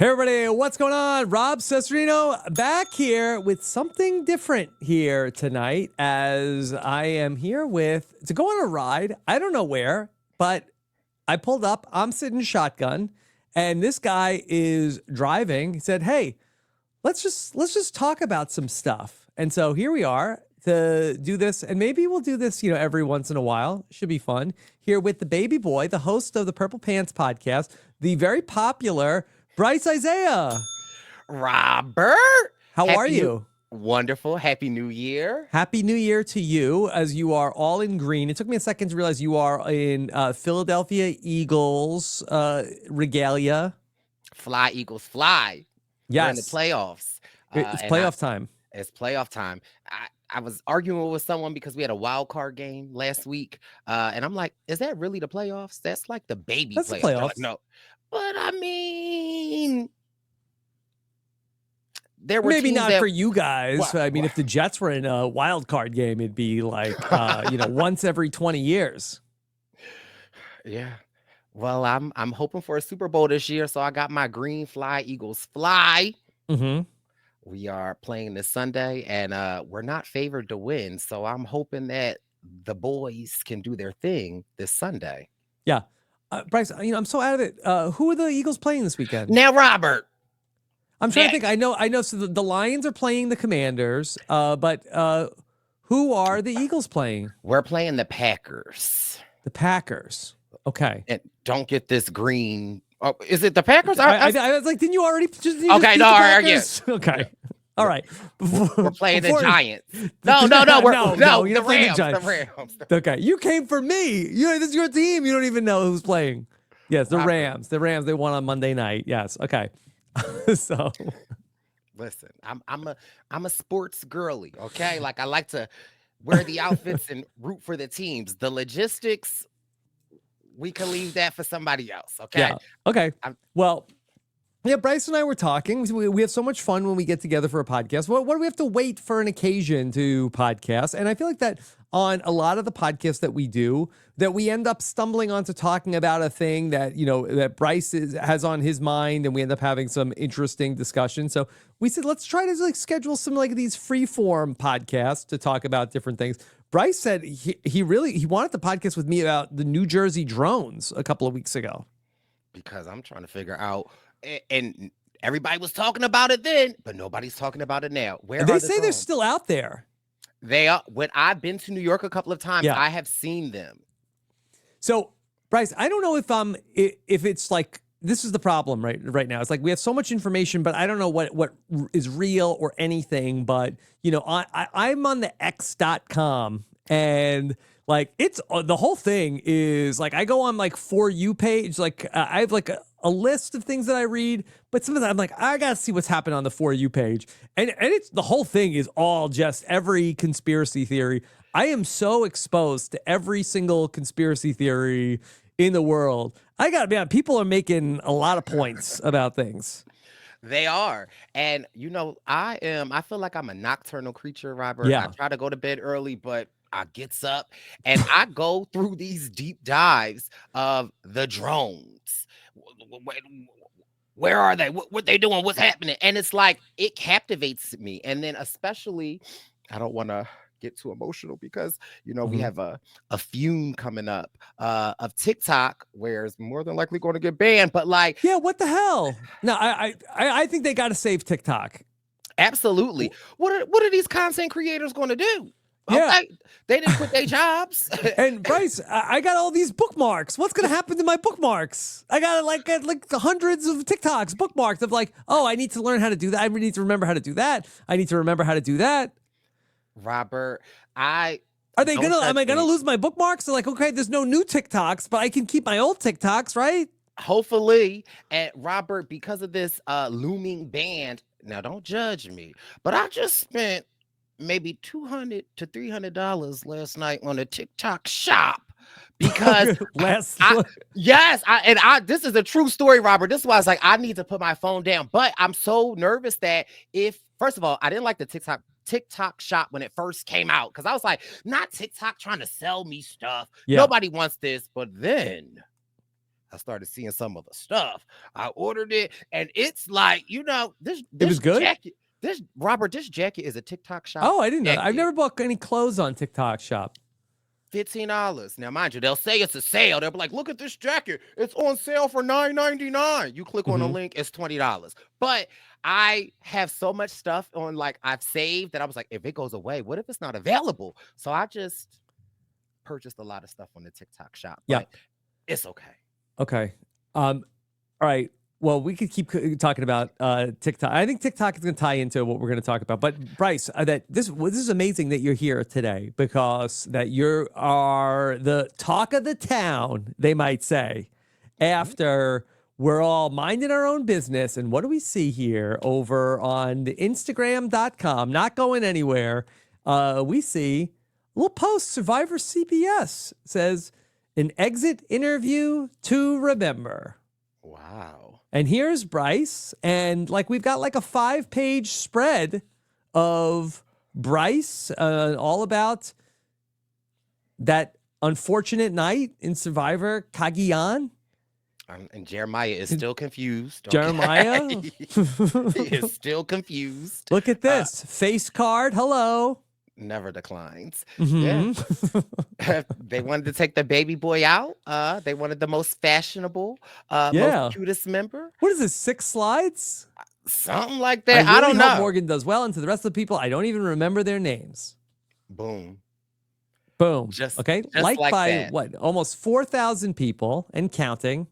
Hey everybody, what's going on? Rob Cesternino back here with something different here tonight as I am here to go on a ride. I don't know where, but I pulled up, I'm sitting shotgun, and this guy is driving. He said, hey, let's just talk about some stuff. And so here we are to do this, and maybe we'll do this, every once in a while. Should be fun. Here with the baby boy, the host of the Purple Pants podcast, the very popular Brice Izyah. Robert. How are you? Wonderful. Happy New Year. Happy New Year to you, as you are all in green. It took me a second to realize you are in Philadelphia Eagles regalia. Fly, Eagles, fly. Yes. We're in the playoffs. It's playoff time. It's playoff time. I was arguing with someone because we had a wild card game last week. And I'm like, is that really the playoffs? That's like the baby That's playoffs. The playoffs. Like, no. But I mean, there were maybe not for you guys. Well, I mean, if the Jets were in a wild card game, it'd be like, once every 20 years. Yeah. Well, I'm hoping for a Super Bowl this year, so I got my green fly, Eagles fly. Mm-hmm. We are playing this Sunday, and we're not favored to win, so I'm hoping that the boys can do their thing this Sunday. Yeah. Brice, I'm so out of it. Who are the Eagles playing this weekend? Now, Robert. I'm trying to think. I know. So the Lions are playing the Commanders, but who are the Eagles playing? We're playing the Packers. The Packers. Okay. And don't get this green. Oh, is it the Packers? I was like, didn't you already just okay, no, all right, yes. Okay. All right. We're playing the Giants. No, you're the Rams. The Rams. Okay. You came for me. This is your team. You don't even know who's playing. Yes, the Rams. The Rams, they won on Monday night. Yes. Okay. So listen, I'm a sports girly, okay? Like I like to wear the outfits and root for the teams. The logistics, we can leave that for somebody else, okay? Yeah. Okay. Well, yeah, Brice and I were talking. We have so much fun when we get together for a podcast. What do we have to wait for an occasion to podcast? And I feel like that on a lot of the podcasts that we do, that we end up stumbling onto talking about a thing that, that Brice has on his mind, and we end up having some interesting discussion. So we said, let's try to schedule some these free form podcasts to talk about different things. Brice said he wanted to podcast with me about the New Jersey drones a couple of weeks ago. Because I'm trying to figure out, and everybody was talking about it then, but nobody's talking about it now. Where they say they're still out there. They are. When I've been to New York a couple of times, I have seen them. So, Brice, I don't know if it's like, this is the problem right now. It's like we have so much information, but I don't know what is real or anything. But I'm on the X.com, and it's the whole thing is I go on For You page. I have a list of things that I read, but sometimes I'm like, I gotta see what's happening on the For You page, and it's the whole thing is all just every conspiracy theory. I am so exposed to every single conspiracy theory in the world. I gotta be honest, people are making a lot of points about things. They are. And I feel like I'm a nocturnal creature, Robert. Yeah. I try to go to bed early, but I gets up and I go through these deep dives of the drones. Where are they? What they doing? What's happening? And it's it captivates me. And then especially, I don't want to get too emotional because we have a fume coming up of TikTok where it's more than likely going to get banned. But yeah, what the hell? No, I think they got to save TikTok. Absolutely. What are these content creators going to do? Yeah. Okay. They didn't quit their jobs. And Brice, I got all these bookmarks. What's going to happen to my bookmarks? I got hundreds of TikToks bookmarked of I need to learn how to do that. I need to remember how to do that. I need to remember how to do that. Robert, am I gonna lose my bookmarks? They're okay, there's no new TikToks, but I can keep my old TikToks, right? Hopefully. And Robert, because of this looming ban, now don't judge me, but I just spent maybe $200 to $300 last night on a TikTok shop because this is a true story, Robert. This is why I was I need to put my phone down. But I'm so nervous that first of all, I didn't like the TikTok shop when it first came out because I was not TikTok trying to sell me stuff. Yeah. Nobody wants this. But then I started seeing some of the stuff. I ordered it, and it's like, this It was good? jacket, this jacket is a TikTok shop Oh, I didn't know that. I've jacket. never bought any clothes on TikTok shop. $15. Now, mind you, they'll say it's a sale. They'll be like, look at this jacket. It's on sale for $9.99. You click on the link, it's $20. But I have so much stuff on, like, I've saved that I was like, if it goes away, what if it's not available? So I just purchased a lot of stuff on the TikTok shop. But it's okay. Okay. All right. Well, we could keep talking about TikTok. I think TikTok is going to tie into what we're going to talk about. But Brice, this is amazing that you're here today, because that you are the talk of the town, they might say, after we're all minding our own business. And what do we see here over on the Instagram.com? Not going anywhere. We see a little post. Survivor CBS says, an exit interview to remember. Wow. And here's Brice, and like we've got like a 5-page spread of Brice, all about that unfortunate night in Survivor Cagayan. And Jeremiah is still confused. Okay? Jeremiah he is still confused. Look at this face card. Hello. Never declines. Mm-hmm. Yeah. They wanted to take the baby boy out. They wanted the most fashionable, most cutest member. What is this, 6 slides? Something like that. I don't know. Morgan does well, and to the rest of the people, I don't even remember their names. Boom. Just liked by that. What, almost 4,000 people and counting.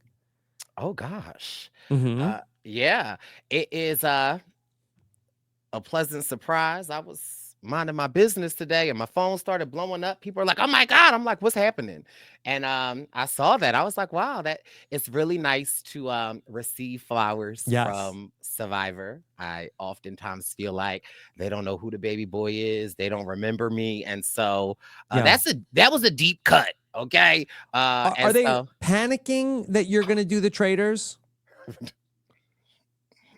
Oh gosh. Mm-hmm. Yeah, it is a pleasant surprise. I was minding my business today and my phone started blowing up. People are like, oh my God. I'm like, what's happening? And I saw that. I was like, wow, that it's really nice to receive flowers from Survivor. I oftentimes feel like they don't know who the baby boy is. They don't remember me. And so that was a deep cut. Okay. Are they panicking that you're going to do the traders?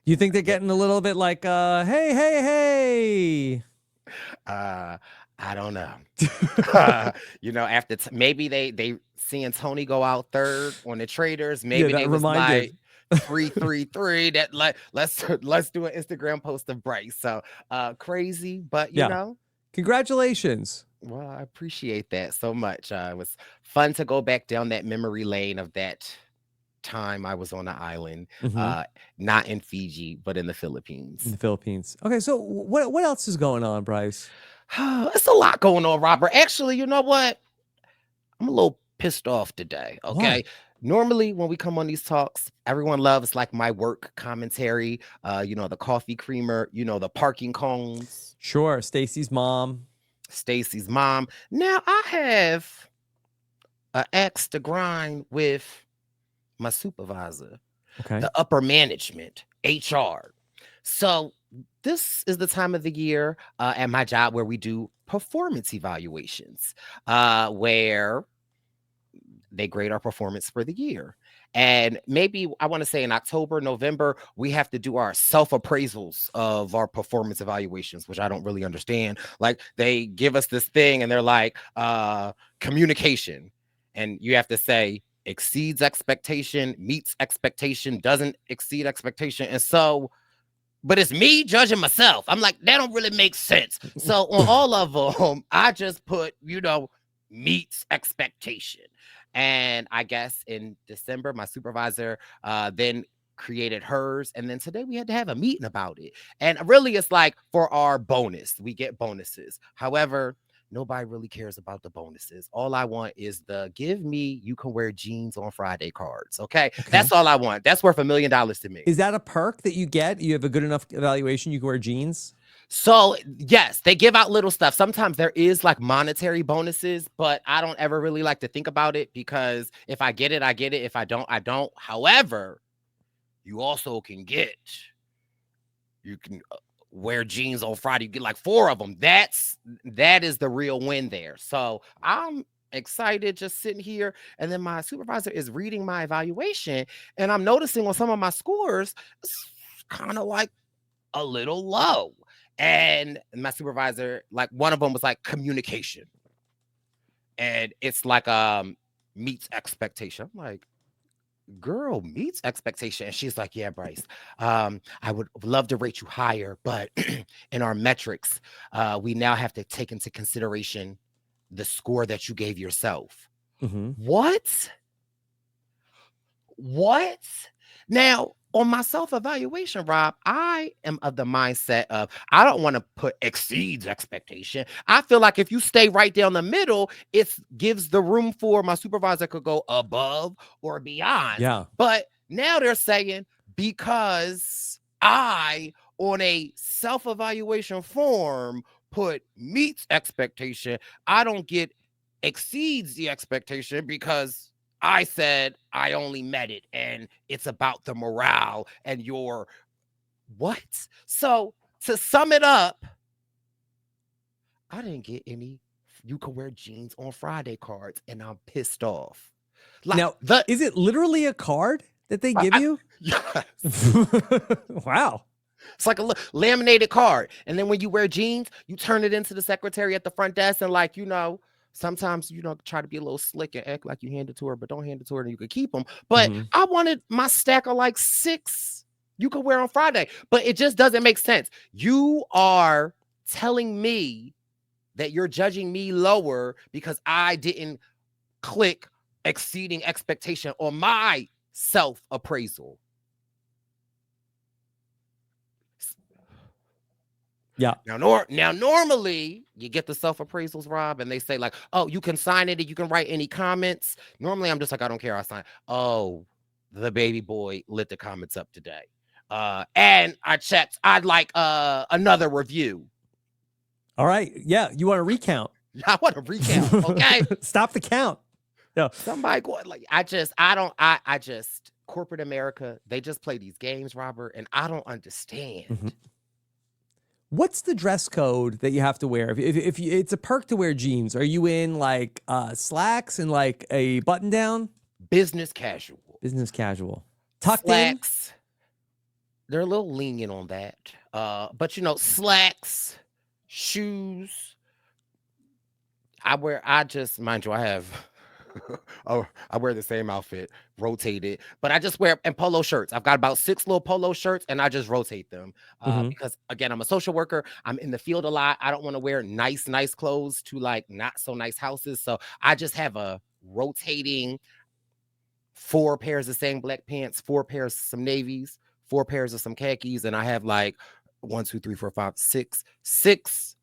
You think they're getting a little bit like, hey. I don't know. After maybe they seeing Tony go out third on the traders. Maybe they was like 3-3-3. That like let's do an Instagram post of Brice. So crazy, but you know, congratulations. Well, I appreciate that so much. It was fun to go back down that memory lane of that time I was on the island, not in Fiji, but in the Philippines. In the Philippines. Okay, so what else is going on, Brice? It's a lot going on, Robert. Actually, you know what? I'm a little pissed off today. Okay. What? Normally, when we come on these talks, everyone loves like my work commentary, the coffee creamer, the parking cones. Sure. Stacy's mom. Now I have an axe to grind with my supervisor, the upper management, HR. So this is the time of the year at my job where we do performance evaluations, where they grade our performance for the year. And maybe I want to say in October, November, we have to do our self-appraisals of our performance evaluations, which I don't really understand. Like they give us this thing and they're like, communication. And you have to say exceeds expectation, meets expectation, doesn't exceed expectation. And so, but it's me judging myself. I'm like, that don't really make sense. So on all of them, I just put, meets expectation. And I guess in December, my supervisor then created hers. And then today we had to have a meeting about it. And really, it's like for our bonus, we get bonuses. However, nobody really cares about the bonuses. All I want is the give me, you can wear jeans on Friday cards. Okay. That's all I want. That's worth $1 million to me. Is that a perk that you get? You have a good enough evaluation, you can wear jeans? So yes, they give out little stuff. Sometimes there is like monetary bonuses, but I don't ever really like to think about it because if I get it, I get it. If I don't, I don't. However, you also can wear jeans on Friday. You get like 4 of them. That is the real win there. So I'm excited just sitting here. And then my supervisor is reading my evaluation and I'm noticing on some of my scores, it's kind of like a little low. And my supervisor, like one of them was like communication. And it's like meets expectation. I'm like, girl meets expectation. And she's like, yeah, Brice, I would love to rate you higher, but in our metrics, we now have to take into consideration the score that you gave yourself. Mm-hmm. What? What? Now, on my self-evaluation, Rob, I am of the mindset of I don't want to put exceeds expectation. I feel like if you stay right down the middle, it gives the room for my supervisor could go above or beyond. Yeah. But now they're saying because I on a self-evaluation form put meets expectation, I don't get exceeds the expectation because I said I only met it and it's about the morale and your what? So to sum it up, I didn't get any you can wear jeans on Friday cards and I'm pissed off. Like Now, the is it literally a card that they give you? yes. Wow. It's like a laminated card. And then when you wear jeans, you turn it into the secretary at the front desk and like, sometimes, try to be a little slick and act like you hand it to her, but don't hand it to her and you could keep them. But Mm-hmm. I wanted my stack of like 6 you could wear on Friday, but it just doesn't make sense. You are telling me that you're judging me lower because I didn't click exceeding expectation on my self-appraisal. Yeah. Now, normally you get the self-appraisals, Rob, and they say like, oh, you can sign it and you can write any comments. Normally I'm just like, I don't care, I sign. Oh, the baby boy lit the comments up today. And I checked, I'd like another review. All right. Yeah. You want to recount? I want to recount. Okay. Stop the count. Yeah. Somebody go like I just corporate America, they just play these games, Robert, and I don't understand. Mm-hmm. What's the dress code that you have to wear? If it's a perk to wear jeans, are you in like slacks and like a button down? Business casual. Business casual. Tucked slacks, they're a little lenient on that. But slacks, shoes. Mind you, I have oh, I wear the same outfit, rotated, but I just wear and polo shirts. I've got about 6 little polo shirts and I just rotate them. Mm-hmm. Because again, I'm a social worker. I'm in the field a lot. I don't want to wear nice clothes to like not so nice houses. So I just have a rotating 4 pairs of same black pants, 4 pairs of some navies, 4 pairs of some khakis, and I have like 1, 2, 3, 4, 5, 6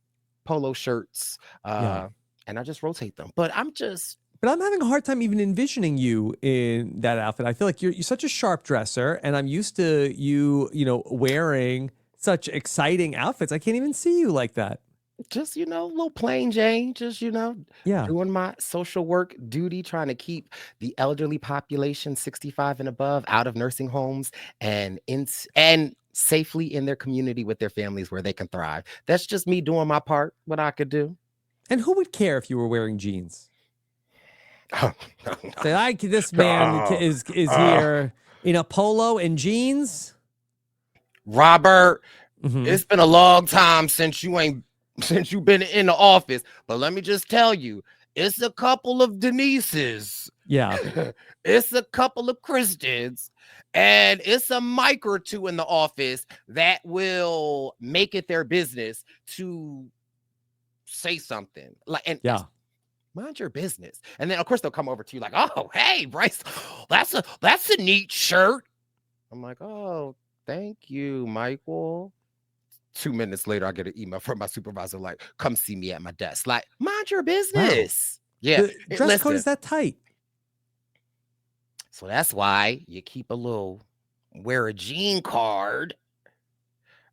polo shirts. Yeah. And I just rotate them. But I'm having a hard time even envisioning you in that outfit. I feel like you're such a sharp dresser, and I'm used to you, wearing such exciting outfits. I can't even see you like that. just a little plain Jane, just Yeah. doing my social work duty, trying to keep the elderly population 65 and above out of nursing homes and safely in their community with their families where they can thrive. That's just me doing my part, what I could do. And who would care if you were wearing jeans? Oh, Say, this man is here in a polo and jeans. Robert, Mm-hmm. it's been a long time since you've been in the office, but let me just tell you, it's a couple of Denises. Yeah. It's a couple of Christians, and it's a mic or two in the office that will make it their business to say something. Yeah. Mind your business. And then of course they'll come over to you like, oh, hey, Brice, that's a neat shirt. I'm like, oh, thank you, Michael. 2 minutes later, I get an email from my supervisor, like, come see me at my desk. Like, mind your business. Wow. Yeah. The dress code is that tight. So that's why you keep wear a jean card.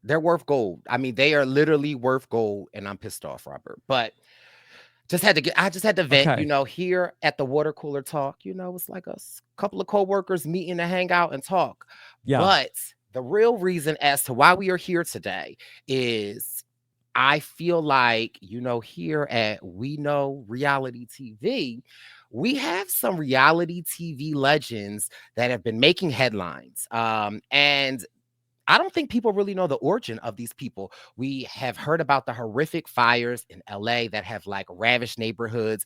They're worth gold. I mean, they are literally worth gold, and I'm pissed off, Robert. But I just had to vent, Okay. Here at the water cooler talk, it's like a couple of coworkers meeting to hang out and talk. Yeah. But the real reason as to why we are here today is I feel like, here at We Know Reality TV, we have some reality TV legends that have been making headlines. And I don't think people really know the origin of these people. We have heard about the horrific fires in LA that have like ravished neighborhoods,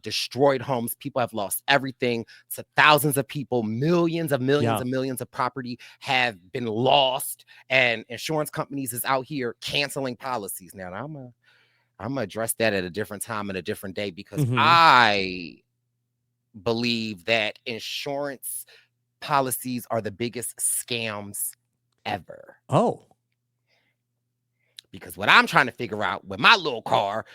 destroyed homes. People have lost everything. To thousands of people, millions of Yeah. millions of property have been lost, and insurance companies is out here canceling policies. Now, I'm gonna address that at a different time and a different day, because Mhm. I believe that insurance policies are the biggest scams ever. Oh, Because what I'm trying to figure out with my little car,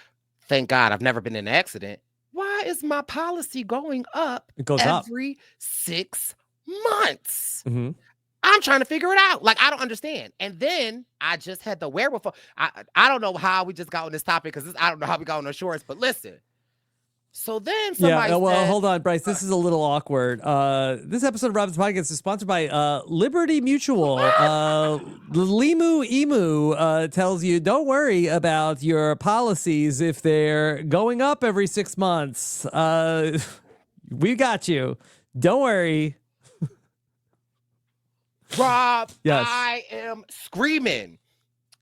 thank God I've never been in an accident. Why is my policy going up it goes up. every 6 months? Mhm. I'm trying to figure it out. Like, I don't understand. And then I just had the wherewithal. I don't know how we just got on this topic, because I don't know how we got on insurance, but listen. So then somebody Yeah, well, said, hold on, Brice. This is a little awkward. This episode of Robin's Podcast is sponsored by Liberty Mutual. The Limu Emu tells you, don't worry about your policies if they're going up every 6 months. We got you. Don't worry. Rob, Yes. I am screaming.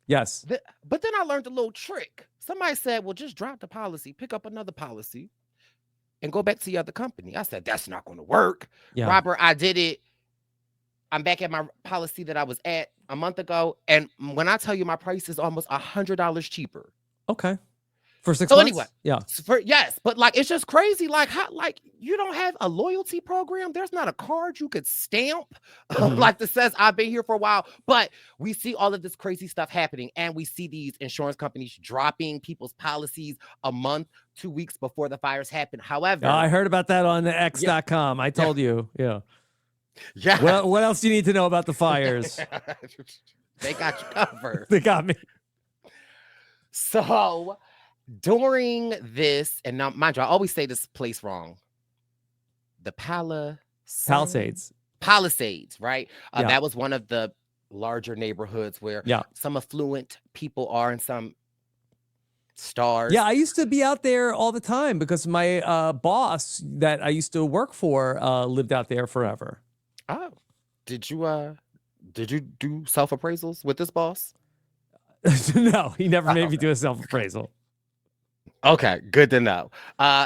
Yes. But then I learned a little trick. Somebody said, well, just drop the policy, pick up another policy, and go back to the other company. I said, that's not going to work. Yeah. Robert, I did it. I'm back at my policy that I was at a month ago. And when I tell you, my price is almost $100 cheaper. Okay. For 6 So months? anyway, Yeah. yes, but like, it's just crazy. Like, how, like, you don't have a loyalty program? There's not a card you could stamp like that says I've been here for a while. But we see all of this crazy stuff happening, and we see these insurance companies dropping people's policies a month, 2 weeks before the fires happen. However, I heard about that on X.com. I told you. Yeah. Yeah. Well, what else do you need to know about the fires? They got you covered. They got me. So during this, and now mind you, I always say this place wrong. The Palisades. Palisades, right? Yeah. That was one of the larger neighborhoods where some affluent people are, and some stars. Yeah, I used to be out there all the time because my boss that I used to work for lived out there forever. Oh, did you do self-appraisals with this boss? No, he never made me do a self-appraisal. Okay, good to know.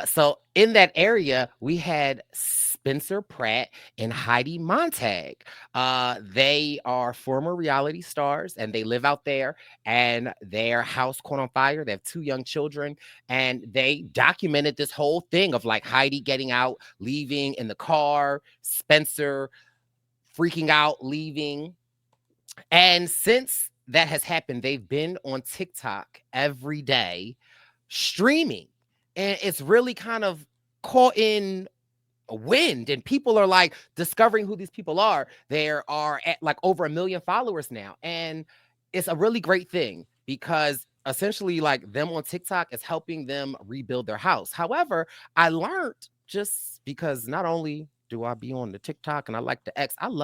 So in that area, we had Spencer Pratt and Heidi Montag. They are former reality stars, and they live out there, and their house caught on fire. They have 2 young children, and they documented this whole thing of like Heidi getting out, leaving in the car, Spencer freaking out, leaving. And since that has happened, they've been on TikTok every day streaming, and it's really kind of caught in a wind, and people are like discovering who these people are. There are at like over 1 million followers now, and it's a really great thing, because essentially like them on TikTok is helping them rebuild their house. However, I learned, just because not only do I be on the TikTok and I like the X, I'm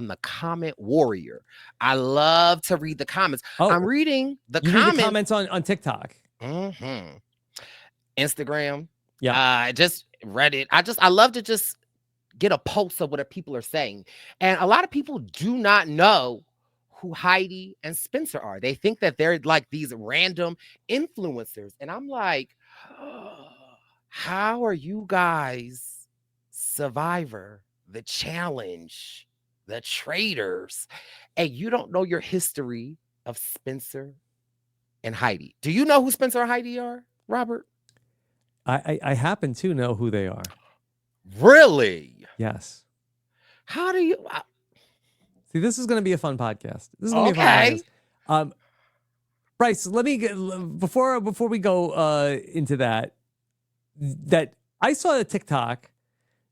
the comment warrior. I love to read the comments. I'm reading the comments. Read the comments on TikTok. Instagram. Yeah. Just Reddit. I love to just get a pulse of what people are saying. And a lot of people do not know who Heidi and Spencer are. They think that they're like these random influencers. And I'm like, how are you guys Survivor, The Challenge, The Traders, and you don't know your history of Spencer and Heidi? Do you know who Spencer and Heidi are, Robert? I happen to know who they are. Really? Yes. How do you see? This is going to be a fun podcast. This is going to be a fun podcast. Brice, let me get before we go into that I saw a TikTok.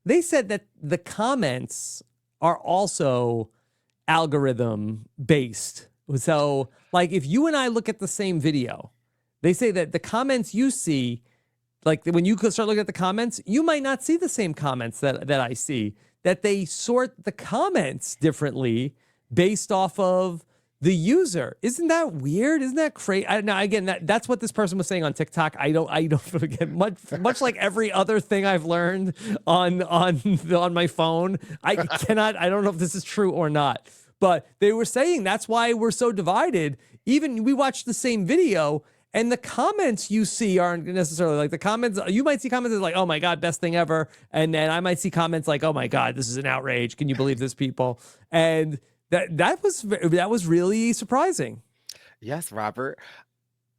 They said that the comments are also algorithm based. So, like, if you and I look at the same video, they say that the comments you see, like when you start looking at the comments, you might not see the same comments that I see, that they sort the comments differently based off of the user. Isn't that weird? Isn't that crazy? Now, again, that's what this person was saying on TikTok. I don't forget much like every other thing I've learned on my phone. I don't know if this is true or not, But they were saying that's why we're so divided. Even we watched the same video, and the comments you see aren't necessarily like the comments. You might see comments like, "Oh my God, best thing ever," and then I might see comments like, "Oh my God, this is an outrage. Can you believe this, people?" And that was really surprising. Yes, Robert.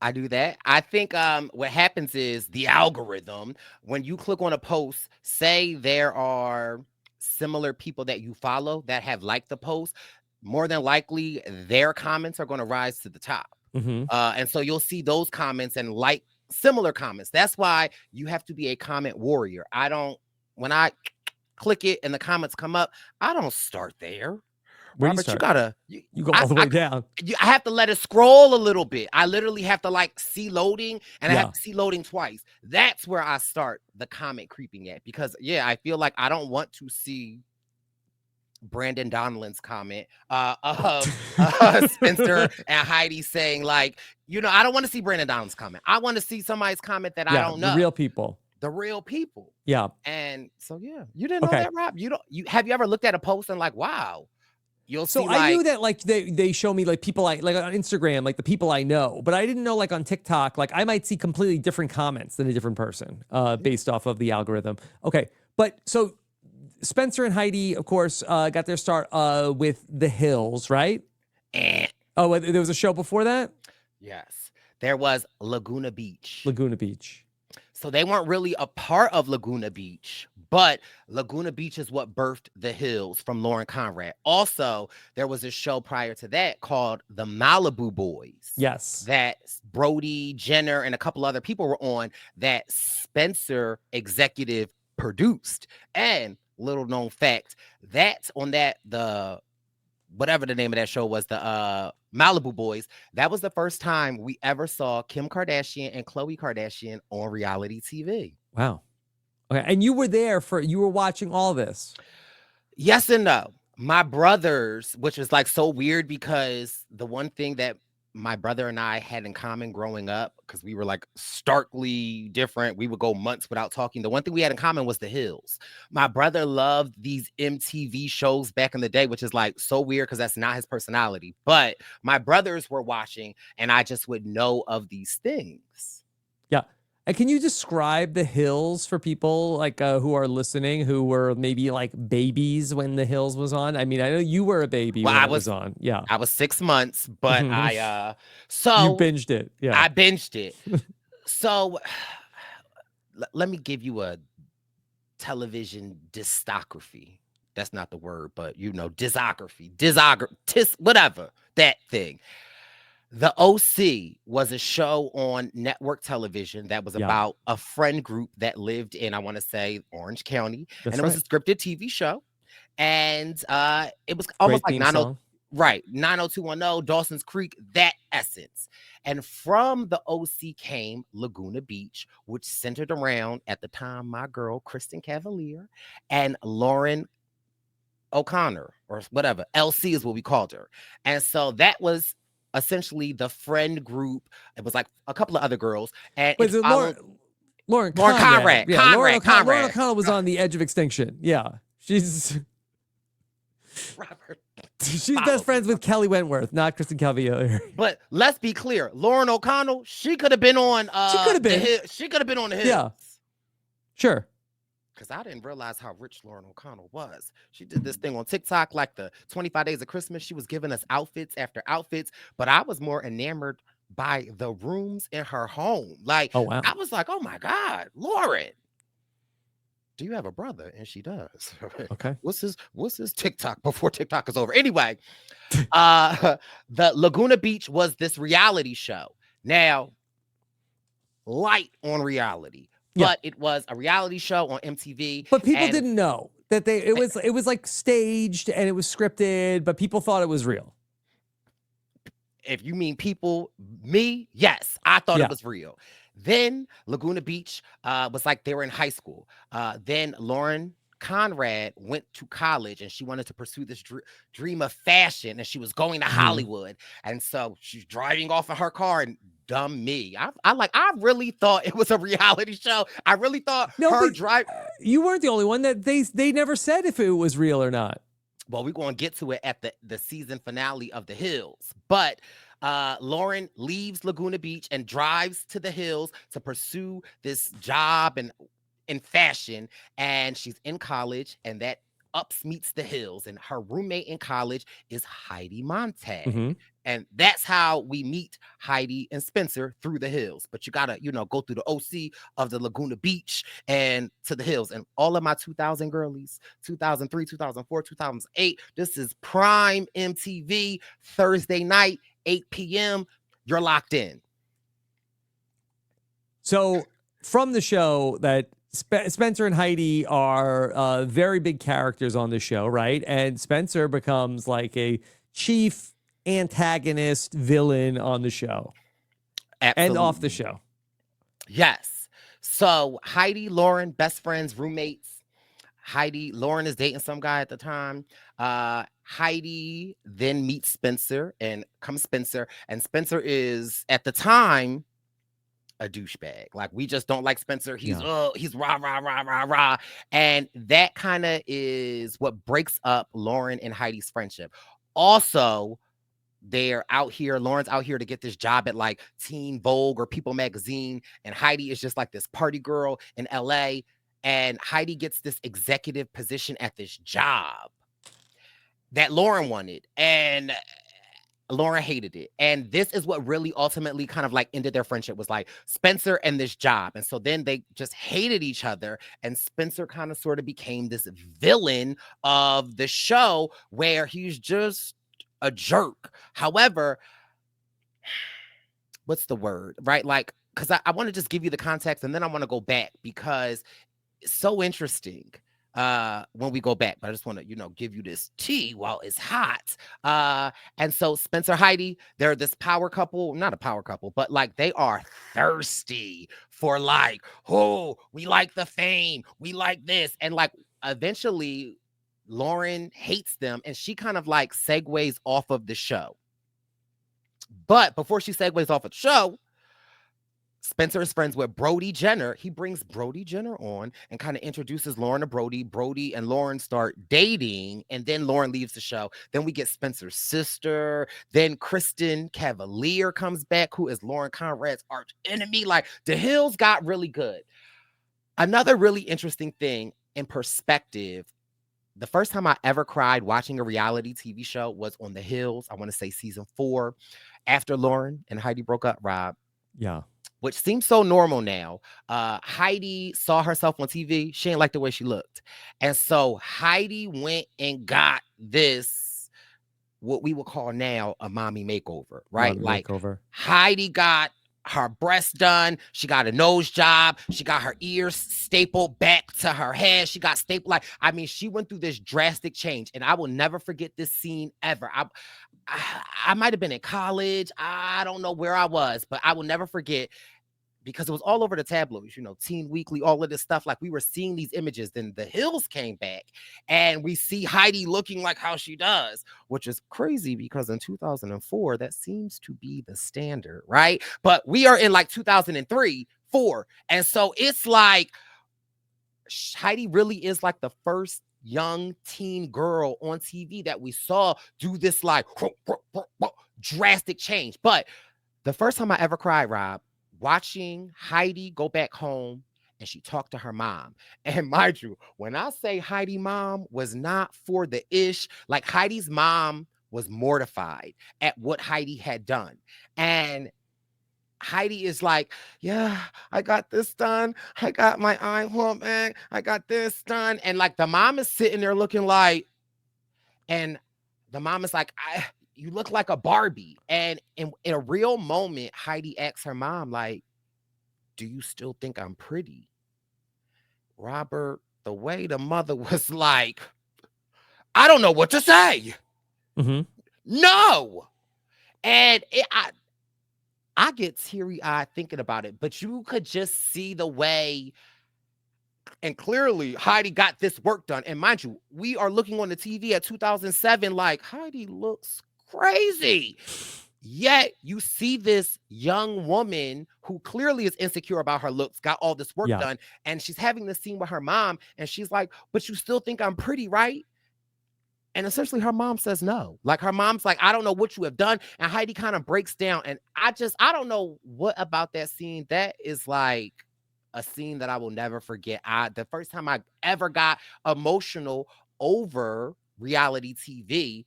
I do that. I think what happens is the algorithm, when you click on a post, say there are similar people that you follow that have liked the post, more than likely their comments are going to rise to the top. Mm-hmm. And so you'll see those comments and like similar comments. That's why you have to be a comment warrior. When I click it and the comments come up, I don't start there. Where do you Robert, start? You go all the way down. I have to let it scroll a little bit. I literally have to like see loading, and I Yeah. have to see loading twice. That's where I start the comment creeping at, because I feel like I don't want to see Brandon Donovan's comment of Spencer and Heidi saying like, I don't want to see Brandon Donovan's comment. I want to see somebody's comment that I don't know. The real people. The real people. Yeah. And so you didn't know that, Rob? Have you ever looked at a post and like, wow? You'll see. I knew that like they show me like people like on Instagram, like the people I know, but I didn't know like on TikTok, like I might see completely different comments than a different person based off of the algorithm. Okay. But so Spencer and Heidi, of course, got their start with The Hills, right? Oh, there was a show before that? Yes. There was Laguna Beach. Laguna Beach. So they weren't really a part of Laguna Beach, but Laguna Beach is what birthed The Hills from Lauren Conrad. Also, there was a show prior to that called The Malibu Boys. Yes. That Brody, Jenner, and a couple other people were on, that Spencer executive produced. And little known fact, that's on the whatever the name of that show was, the Malibu Boys, that was the first time we ever saw Kim Kardashian and Khloe Kardashian on reality TV. Wow. Okay. And you were watching all this. Yes and no. My brothers, which was like so weird, because the one thing that my brother and I had in common growing up, because we were like starkly different, we would go months without talking. The one thing we had in common was The Hills. My brother loved these MTV shows back in the day, which is like so weird because that's not his personality. But my brothers were watching, and I just would know of these things. Yeah. And can you describe The Hills for people like who are listening, who were maybe like babies when The Hills was on? I mean, I know you were a baby when it was on. Yeah. I was 6 months, but You so binged it. Yeah. I binged it. So let me give you a television discography. That's not the word, but discography, whatever, that thing. The OC was a show on network television that was about a friend group that lived in, I want to say, Orange County. That's and it was a scripted TV show. And it was almost like 90210, Dawson's Creek, that essence. And from the OC came Laguna Beach, which centered around, at the time, my girl, Kristen Cavalier, and Lauren O'Connor, or whatever. LC is what we called her. And so that was essentially the friend group. It was like a couple of other girls, and Lauren Conrad. Yeah, Lauren O'Connell was on the edge of extinction. Yeah, she's best friends with Kelly Wentworth, not Kristen Cavalier. But let's be clear, Lauren O'Connell, she could have been on. She could have been on The Hills. Yeah, sure. Because I didn't realize how rich Lauren O'Connell was. She did this thing on TikTok, like the 25 Days of Christmas. She was giving us outfits after outfits, but I was more enamored by the rooms in her home. Like, oh, wow. I was like, oh my God, Lauren, do you have a brother? And she does. Okay. What's his TikTok before TikTok is over? Anyway, the Laguna Beach was this reality show. Now, light on reality. But it was a reality show on MTV. But people didn't know that it was like staged and it was scripted, but people thought it was real. If you mean people, me, yes, I thought it was real. Then Laguna Beach was like they were in high school. Then Lauren Conrad went to college and she wanted to pursue this dream of fashion, and she was going to Hollywood. And so she's driving off in her car, and dumb me, I really thought it was a reality show. I really thought you weren't the only one that they never said if it was real or not. Well, we're going to get to it at the season finale of The Hills. But Lauren leaves Laguna Beach and drives to the Hills to pursue this job and in fashion. And she's in college, and that ups meets the Hills. And her roommate in college is Heidi Montag. Mm-hmm. And that's how we meet Heidi and Spencer through the Hills. But you gotta, go through the OC of the Laguna Beach and to the Hills. And all of my 2000 girlies, 2003, 2004, 2008, this is prime MTV, Thursday night, 8 p.m. You're locked in. So from the show that Spencer and Heidi are very big characters on the show, right? And Spencer becomes like a chief antagonist villain on the show. Absolutely. And off the show. Yes. So Heidi, Lauren, best friends, roommates. Lauren is dating some guy at the time. Heidi then meets Spencer, and comes Spencer. And Spencer is, at the time, a douchebag. Like, we just don't like Spencer. He's rah, rah, rah, rah, rah. And that kind of is what breaks up Lauren and Heidi's friendship. Also, they're out here, Lauren's out here to get this job at like Teen Vogue or People magazine, and Heidi is just like this party girl in LA. And Heidi gets this executive position at this job that Lauren wanted, and Lauren hated it. And this is what really ultimately kind of like ended their friendship, was like Spencer and this job. And so then they just hated each other, and Spencer kind of sort of became this villain of the show, where he's just a jerk. However, what's the word, right? Like, because I want to just give you the context, and then I want to go back, because it's so interesting when we go back. But I just want to, give you this tea while it's hot. And so Spencer, Heidi, they're this power couple, not a power couple, but like they are thirsty for like, oh, we like the fame, we like this. And like eventually Lauren hates them, and she kind of like segues off of the show. But before she segues off of the show, Spencer is friends with Brody Jenner. He brings Brody Jenner on and kind of introduces Lauren to Brody. Brody and Lauren start dating, and then Lauren leaves the show. Then we get Spencer's sister. Then Kristen Cavalier comes back, who is Lauren Conrad's arch enemy. Like, the Hills got really good. Another really interesting thing in perspective, the first time I ever cried watching a reality TV show was on The Hills. I want to say season 4, after Lauren and Heidi broke up, Rob. Yeah. Which seems so normal now. Heidi saw herself on TV. She didn't like the way she looked. And so Heidi went and got this, what we would call now a mommy makeover, right? Mommy makeover. Heidi got her breasts done. She got a nose job. She got her ears stapled back to her head. She got stapled. Like, I mean, she went through this drastic change, and I will never forget this scene ever. I might have been in college. I don't know where I was, but I will never forget, because it was all over the tabloids, Teen Weekly, all of this stuff. Like, we were seeing these images. Then The Hills came back, and we see Heidi looking like how she does, which is crazy, because in 2004, that seems to be the standard, right? But we are in like 2003, 4. And so it's like Heidi really is like the first young teen girl on TV that we saw do this like drastic change. But the first time I ever cried, Rob, watching Heidi go back home and she talked to her mom. And mind you, when I say Heidi mom was not for the ish, like Heidi's mom was mortified at what Heidi had done. And Heidi is like, yeah, I got this done. I got my eye back. I got this done. And like the mom is sitting there looking like, and the mom is like, you look like a Barbie. And in a real moment, Heidi asks her mom, like, do you still think I'm pretty? Robert, the way the mother was like, I don't know what to say. Mm-hmm. No. And I get teary-eyed thinking about it, but you could just see the way, and clearly Heidi got this work done. And mind you, we are looking on the TV at 2007 like, Heidi looks crazy. Yet you see this young woman who clearly is insecure about her looks, got all this work done, and she's having this scene with her mom, and she's like, but you still think I'm pretty, right? And essentially her mom says no. Like her mom's like, I don't know what you have done. And Heidi kind of breaks down. And I don't know what about that scene. That is like a scene that I will never forget. The first time I ever got emotional over reality TV.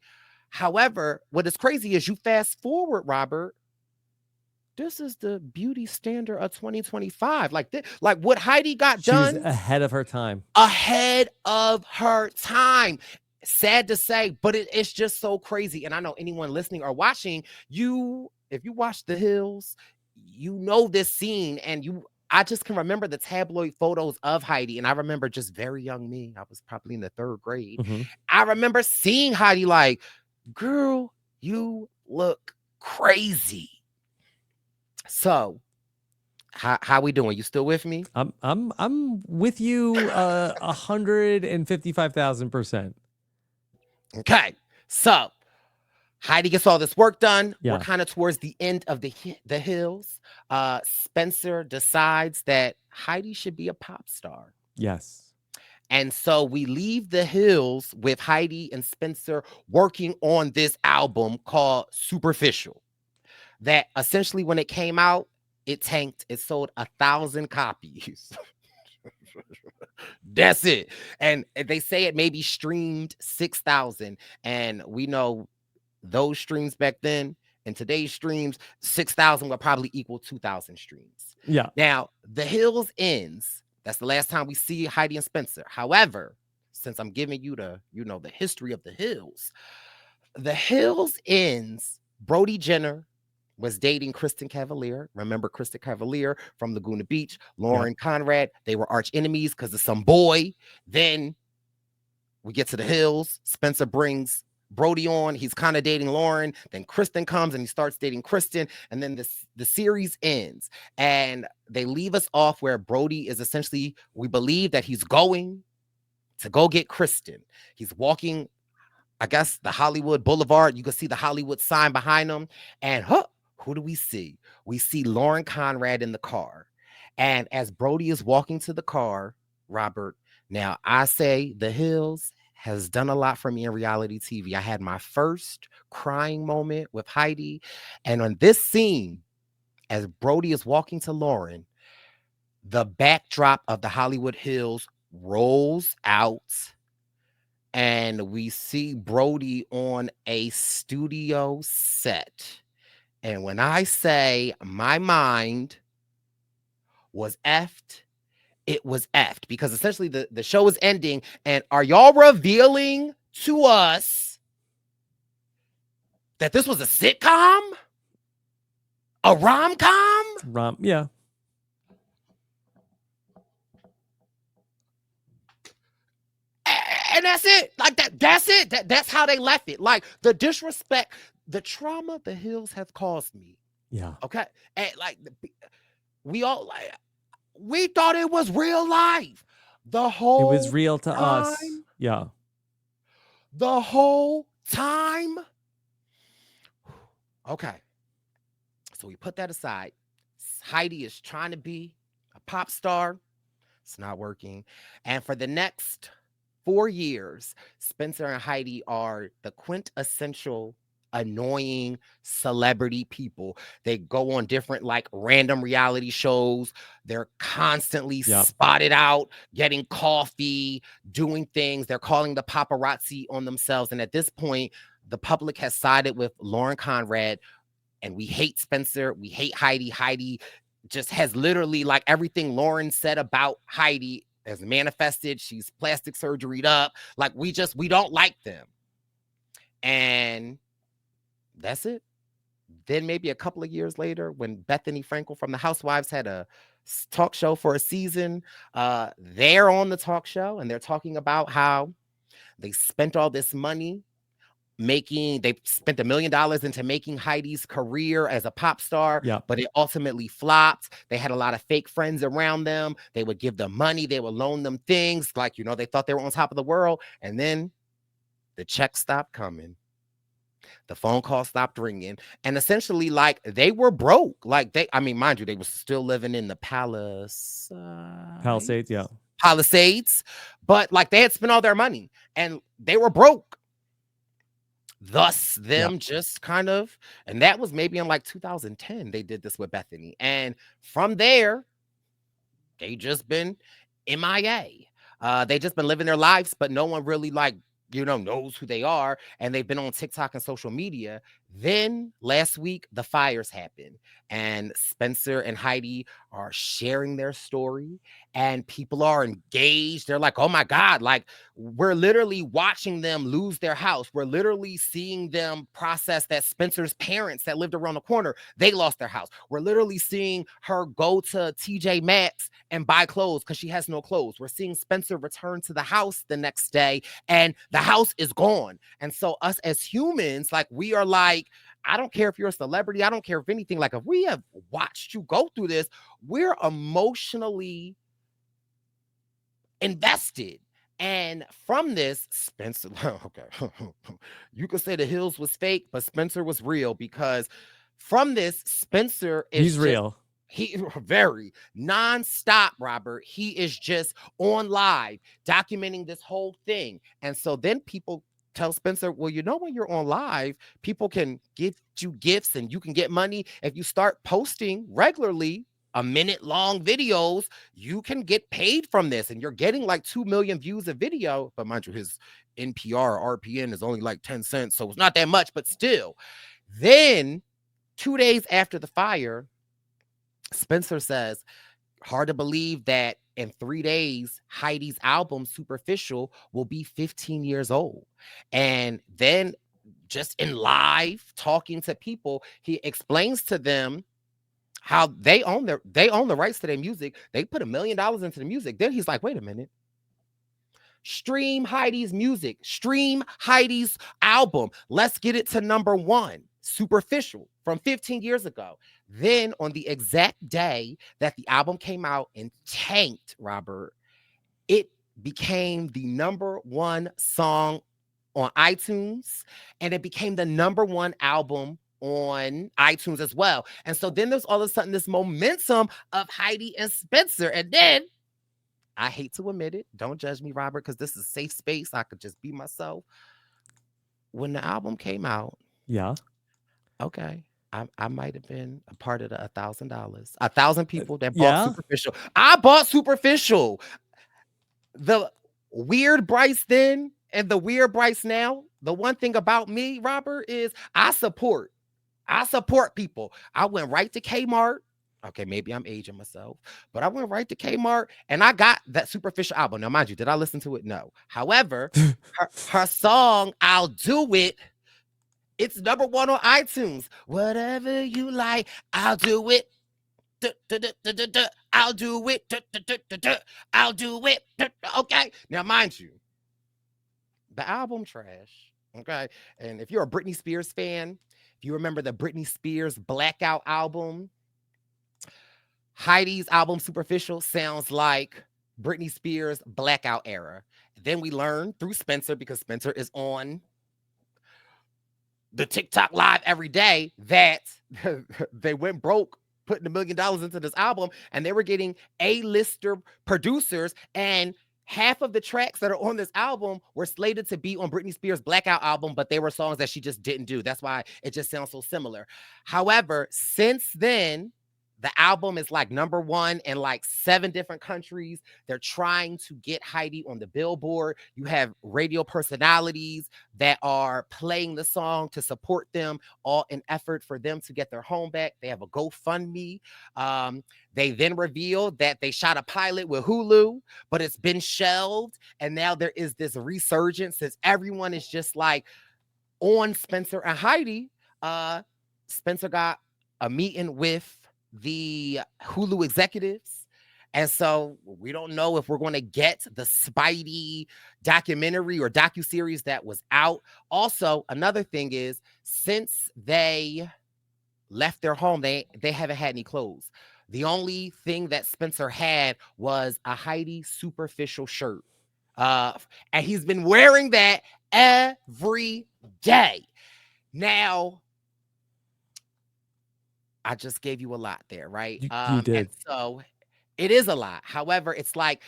However, what is crazy is you fast forward, Robert. This is the beauty standard of 2025. Like this, like what Heidi got She was done ahead of her time. ahead of her time. Sad to say, but it's just so crazy. And I know anyone listening or watching, if you watch The Hills, you know this scene, and I just can remember the tabloid photos of Heidi. And I remember just very young me. I was probably in the 3rd grade. Mm-hmm. I remember seeing Heidi like, girl, you look crazy. So how we doing? You still with me? I'm with you 155,000%. Okay. So Heidi gets all this work done. Yeah. We're kind of towards the end of the Hills. Spencer decides that Heidi should be a pop star. Yes. And so we leave the Hills with Heidi and Spencer working on this album called Superficial. That essentially, when it came out, it tanked. It sold 1,000 copies. That's it. And they say it maybe streamed 6,000. And we know those streams back then and today's streams, 6,000 would probably equal 2,000 streams. Yeah. Now, The Hills ends. That's the last time we see Heidi and Spencer. However, since I'm giving you the history of The Hills ends. Brody Jenner was dating Kristen Cavalier. Remember Kristen Cavalier from Laguna Beach? Lauren Conrad. They were arch enemies because of some boy. Then we get to The Hills. Spencer brings Brody on. He's kind of dating Lauren. Then Kristen comes and he starts dating Kristen. And then the series ends. And they leave us off where Brody is essentially, we believe that he's going to go get Kristen. He's walking, I guess, the Hollywood Boulevard. You can see the Hollywood sign behind him. And who do we see? We see Lauren Conrad in the car. And as Brody is walking to the car, Robert, now I say The Hills has done a lot for me in reality TV. I had my first crying moment with Heidi. And on this scene, as Brody is walking to Lauren, the backdrop of the Hollywood Hills rolls out. And we see Brody on a studio set. And when I say my mind was effed, it was effed, because essentially the show is ending. And are y'all revealing to us that this was a sitcom? A rom-com? Yeah. And that's it. Like that's it. That's how they left it. Like the disrespect, the trauma The Hills has caused me. Yeah. Okay. And like we thought it was real life. The whole It was real to us. Yeah. The whole time. Okay. So we put that aside. Heidi is trying to be a pop star. It's not working. And for the next 4 years, Spencer and Heidi are the quintessential annoying celebrity people. They go on different like random reality shows. They're constantly spotted out, getting coffee, doing things. They're calling the paparazzi on themselves. And at this point, the public has sided with Lauren Conrad, and we hate Spencer. We hate Heidi. Heidi just has literally, like, everything Lauren said about Heidi has manifested. She's plastic surgeryed up. Like, we don't like them. And that's it. Then maybe a couple of years later, when Bethany Frankel from The Housewives had a talk show for a season, they're on the talk show and they're talking about how they spent all this money they spent $1 million into making Heidi's career as a pop star, but it ultimately flopped. They had a lot of fake friends around them. They would give them money. They would loan them things, like, they thought they were on top of the world. And then the check stopped coming. The phone call stopped ringing. And essentially, like, they were broke. Like, mind you, they were still living in the Palisades. Palisades, yeah. Palisades. But, like, they had spent all their money and they were broke. thus Yep. them just kind of, and that was maybe in like 2010 they did this with Bethany, and from there they just been MIA. They just been living their lives, but no one really like, knows who they are. And they've been on TikTok and social media. Then last week, the fires happened, and Spencer and Heidi are sharing their story, and people are engaged. They're like, oh my God, like we're literally watching them lose their house. We're literally seeing them process that Spencer's parents that lived around the corner, they lost their house. We're literally seeing her go to TJ Maxx and buy clothes because she has no clothes. We're seeing Spencer return to the house the next day and the house is gone. And so us as humans, like we are like, I don't care if you're a celebrity, I don't care if anything, like if we have watched you go through this, we're emotionally invested. And from this, Spencer, okay, you could say the Hills was fake, but Spencer was real because from this, Spencer is He's just real. he very nonstop, Robert. He is just on live documenting this whole thing. And so then people tell Spencer, well, when you're on live, people can give you gifts and you can get money. If you start posting regularly, a minute long videos, you can get paid from this. And you're getting like 2 million views a video. But mind you, his NPR or RPN is only like 10 cents. So it's not that much, but still. Then 2 days after the fire, Spencer says, hard to believe that in 3 days, Heidi's album, Superficial, will be 15 years old. And then just in live talking to people, he explains to them how they own the rights to their music. They put $1 million into the music. Then he's like, wait a minute. Stream Heidi's music. Stream Heidi's album. Let's get it to number one. Superficial from 15 years ago. Then on the exact day that the album came out and tanked, Robert, it became the number one song on iTunes, and it became the number one album on iTunes as well. And so then there's all of a sudden this momentum of Heidi and Spencer. And then I hate to admit it, don't judge me, Robert, because this is a safe space. I could just be myself. When the album came out, Yeah. okay, I might have been a part of the $1,000. 1,000 people that bought Yeah. Superficial. I bought Superficial. The weird Brice then and the weird Brice now. The one thing about me, Robert, is I support people. I went right to Kmart. Okay, maybe I'm aging myself, but I went right to Kmart and I got that Superficial album. Now, mind you, did I listen to it? No. However, her song, I'll Do It, it's number one on iTunes. Whatever you like, I'll do it. I'll do it. I'll do it. Okay. Now, mind you, the album trash. Okay. And if you're a Britney Spears fan, if you remember the Britney Spears Blackout album, Heidi's album Superficial sounds like Britney Spears Blackout era. Then we learn through Spencer, because Spencer is on the TikTok live every day, that they went broke putting $1 million into this album, and they were getting A-lister producers, and half of the tracks that are on this album were slated to be on Britney Spears' Blackout album, but they were songs that she just didn't do. That's why it just sounds so similar. However, since then, the album is like number one in like 7 different countries. They're trying to get Heidi on the Billboard. You have radio personalities that are playing the song to support them, all in effort for them to get their home back. They have a GoFundMe. They then revealed that they shot a pilot with Hulu, but it's been shelved. And now there is this resurgence as everyone is just like on Spencer and Heidi. Spencer got a meeting with the Hulu executives. And so we don't know if we're going to get the Speidi documentary or docuseries that was out. Also, another thing is, since they left their home, they haven't had any clothes. The only thing that Spencer had was a Heidi Superficial shirt. And he's been wearing that every day. Now, I just gave you a lot there, right? You did. And so it is a lot. However, it's like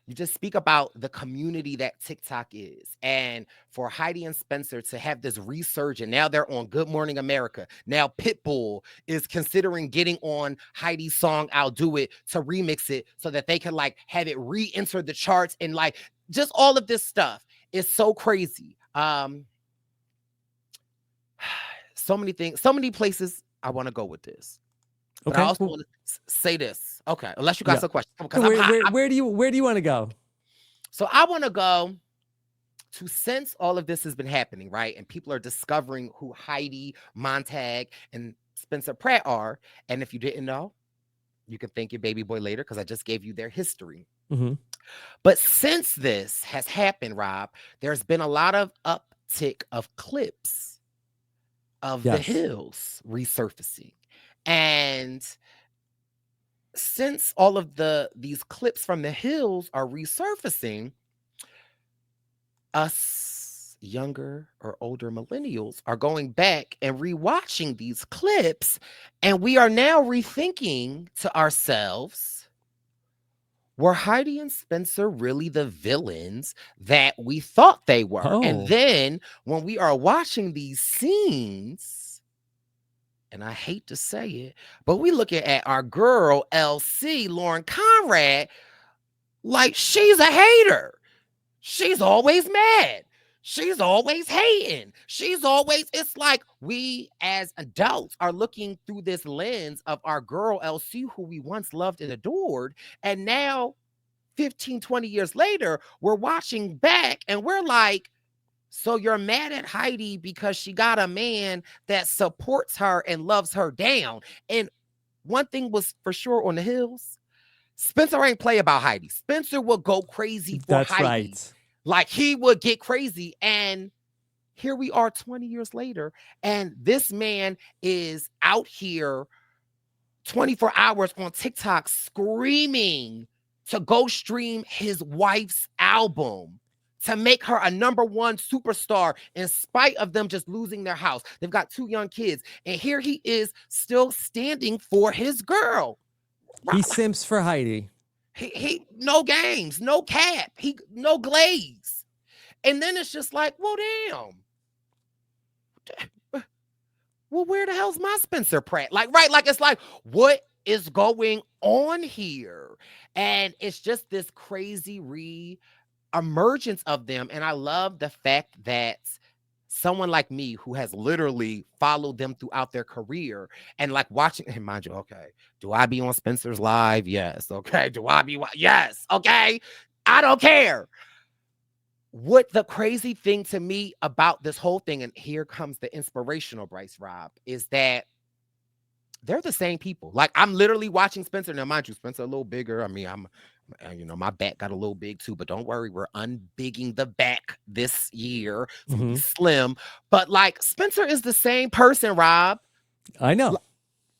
you just speak about the community that TikTok is. And for Heidi and Spencer to have this resurgence, now they're on Good Morning America. Now Pitbull is considering getting on Heidi's song I'll Do It to remix it so that they can like have it re-enter the charts, and like just all of this stuff is so crazy. So many things, so many places I want to go with this. But I also want to say this. Okay, unless you got some questions. So where do you want to go? So I want to go to, since all of this has been happening, right? And people are discovering who Heidi, Montag, and Spencer Pratt are. And if you didn't know, you can thank your baby boy later because I just gave you their history. Mm-hmm. But since this has happened, Rob, there's been a lot of uptick of clips of the Hills resurfacing. And since all of these clips from the Hills are resurfacing, us younger or older millennials are going back and rewatching these clips, and we are now rethinking to ourselves, were Heidi and Spencer really the villains that we thought they were? Oh. And then when we are watching these scenes, and I hate to say it, but we looking at our girl, LC, Lauren Conrad, like she's a hater. She's always mad. She's always hating. She's always, it's like we as adults are looking through this lens of our girl, LC, who we once loved and adored. And now 15, 20 years later, we're watching back and we're like, so you're mad at Heidi because she got a man that supports her and loves her down. And one thing was for sure on the Hills, Spencer ain't play about Heidi. Spencer will go crazy for Heidi. Right. Like he would get crazy. And here we are 20 years later. And this man is out here 24 hours on TikTok screaming to go stream his wife's album, to make her a #1 superstar in spite of them just losing their house. They've got 2 young kids. And here he is still standing for his girl. He simps for Heidi. He no games, no cap, no glaze. And then it's just like, well, damn. Well, where the hell's my Spencer Pratt? Like, right, like it's like, what is going on here? And it's just this crazy emergence of them. And I love the fact that someone like me who has literally followed them throughout their career and like watching, and mind you, okay, do I be on Spencer's live? Yes. Okay. Do I be? Yes. Okay. I don't care. What the crazy thing to me about this whole thing, and here comes the inspirational Brice, Rob, is that they're the same people. Like I'm literally watching Spencer. Now, mind you, Spencer a little bigger. I mean, my back got a little big too, but don't worry, we're unbigging the back this year. It's gonna be slim. But like Spencer is the same person, Rob. I know.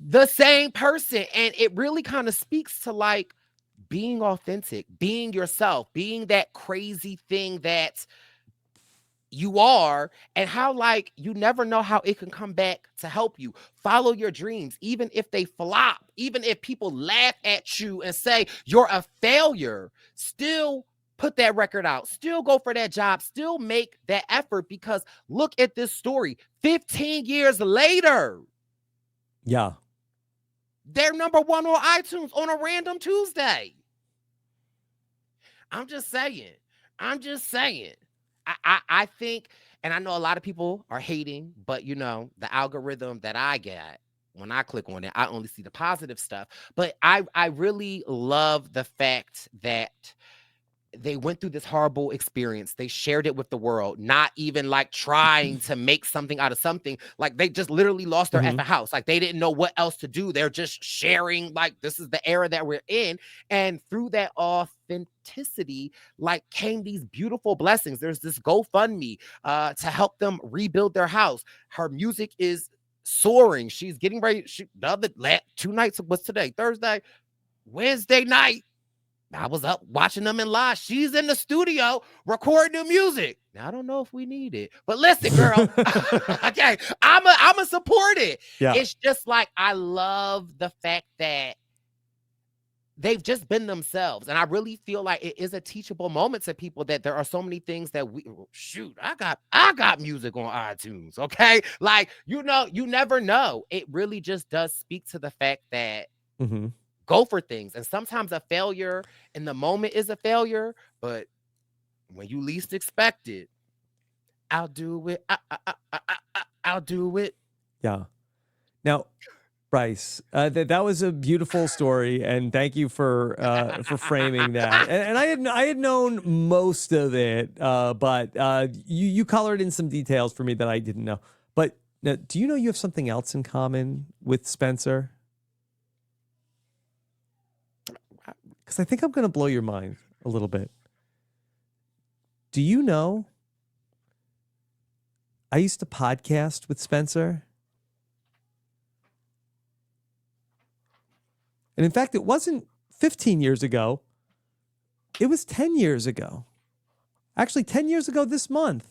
The same person. And it really kind of speaks to like being authentic, being yourself, being that crazy thing that you are, and how like you never know how it can come back to help you. Follow your dreams, even if they flop, even if people laugh at you and say you're a failure, still put that record out, still go for that job, still make that effort, because look at this story 15 years later. Yeah. They're #1 on iTunes on a random Tuesday. I'm just saying. I think, and I know a lot of people are hating, but you know, the algorithm that I get when I click on it, I only see the positive stuff. But I really love the fact that they went through this horrible experience. They shared it with the world, not even like trying to make something out of something. Like they just literally lost their effing house. Like they didn't know what else to do. They're just sharing, like, this is the era that we're in. And through that authenticity, like came these beautiful blessings. There's this GoFundMe to help them rebuild their house. Her music is soaring. She's getting ready. 2 nights, what's today? Thursday, Wednesday night, I was up watching them in live. She's in the studio recording the music. Now, I don't know if we need it, but listen, girl, okay, I'm a support it. Yeah. It's just like, I love the fact that they've just been themselves. And I really feel like it is a teachable moment to people that there are so many things that shoot, I got music on iTunes. Okay. Like, you never know. It really just does speak to the fact that go for things. And sometimes a failure in the moment is a failure, but when you least expect it, I'll do it. I'll do it. Yeah. Now, Brice, that was a beautiful story, and thank you for framing that. And I had known most of it, but you colored in some details for me that I didn't know. But now, do you know you have something else in common with Spencer? Because I think I'm going to blow your mind a little bit. Do you know I used to podcast with Spencer? And in fact, it wasn't 15 years ago. It was 10 years ago. Actually, 10 years ago this month.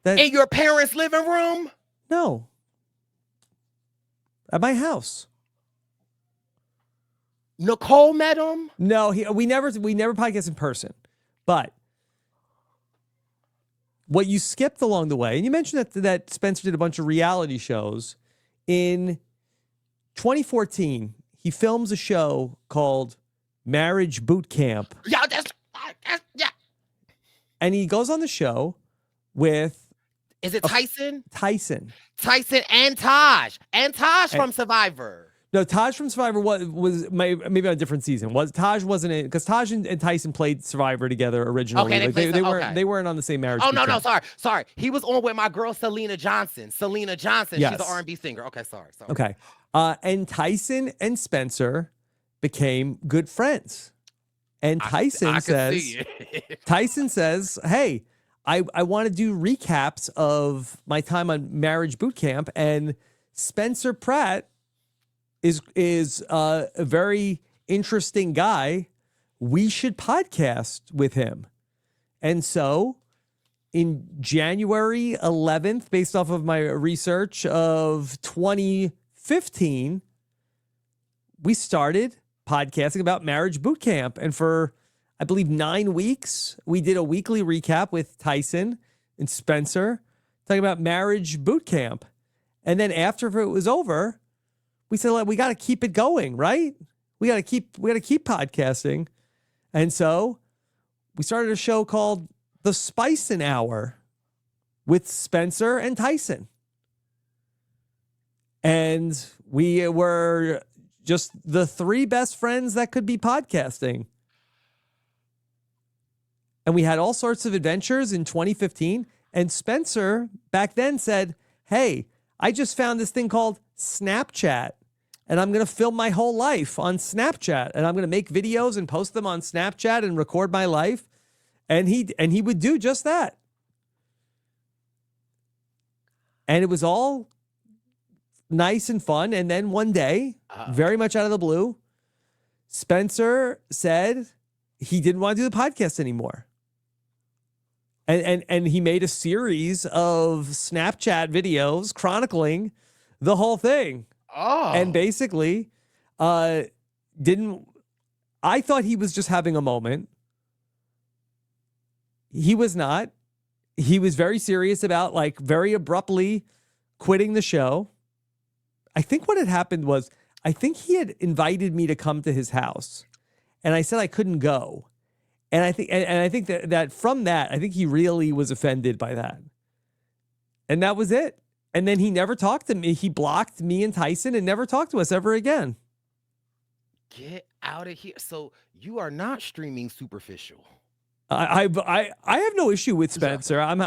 In your parents' living room? No. At my house. Nicole met him? No, we never podcast in person. But what you skipped along the way, and you mentioned that Spencer did a bunch of reality shows. In 2014, he films a show called Marriage Boot Camp. Yeah. And he goes on the show with... Is it Tyson? Tyson and Taj. And Taj from Survivor. No, Taj from Survivor was maybe on a different season. Taj wasn't in, because Taj and Tyson played Survivor together originally. Okay, they weren't on the same marriage. Oh no, sorry. He was on with my girl Selena Johnson. Yes. She's an R&B singer. Okay, sorry. Okay, and Tyson and Spencer became good friends. And Tyson says, "Hey, I want to do recaps of my time on Marriage Boot Camp," and Spencer Pratt is a very interesting guy. We should podcast with him. And so in January 11th, based off of my research of 2015, we started podcasting about Marriage Boot Camp. And for, I believe, 9 weeks, we did a weekly recap with Tyson and Spencer talking about Marriage Boot Camp. And then after it was over, we said, like, we got to keep it going, right? We got to keep podcasting. And so we started a show called The Spicin' Hour with Spencer and Tyson. And we were just the 3 best friends that could be podcasting. And we had all sorts of adventures in 2015. And Spencer back then said, hey, I just found this thing called Snapchat, and I'm going to film my whole life on Snapchat, and I'm going to make videos and post them on Snapchat and record my life. And he would do just that. And it was all nice and fun. And then one day, very much out of the blue, Spencer said he didn't want to do the podcast anymore. And he made a series of Snapchat videos chronicling the whole thing. Oh. And basically, I thought he was just having a moment. He was not. He was very serious about, like, very abruptly quitting the show. I think what had happened was, I think he had invited me to come to his house, and I said I couldn't go. And I think that from that, I think he really was offended by that. And that was it. And then he never talked to me. He blocked me and Tyson and never talked to us ever again. Get out of here. So you are not streaming superficial. I have no issue with Spencer. I'm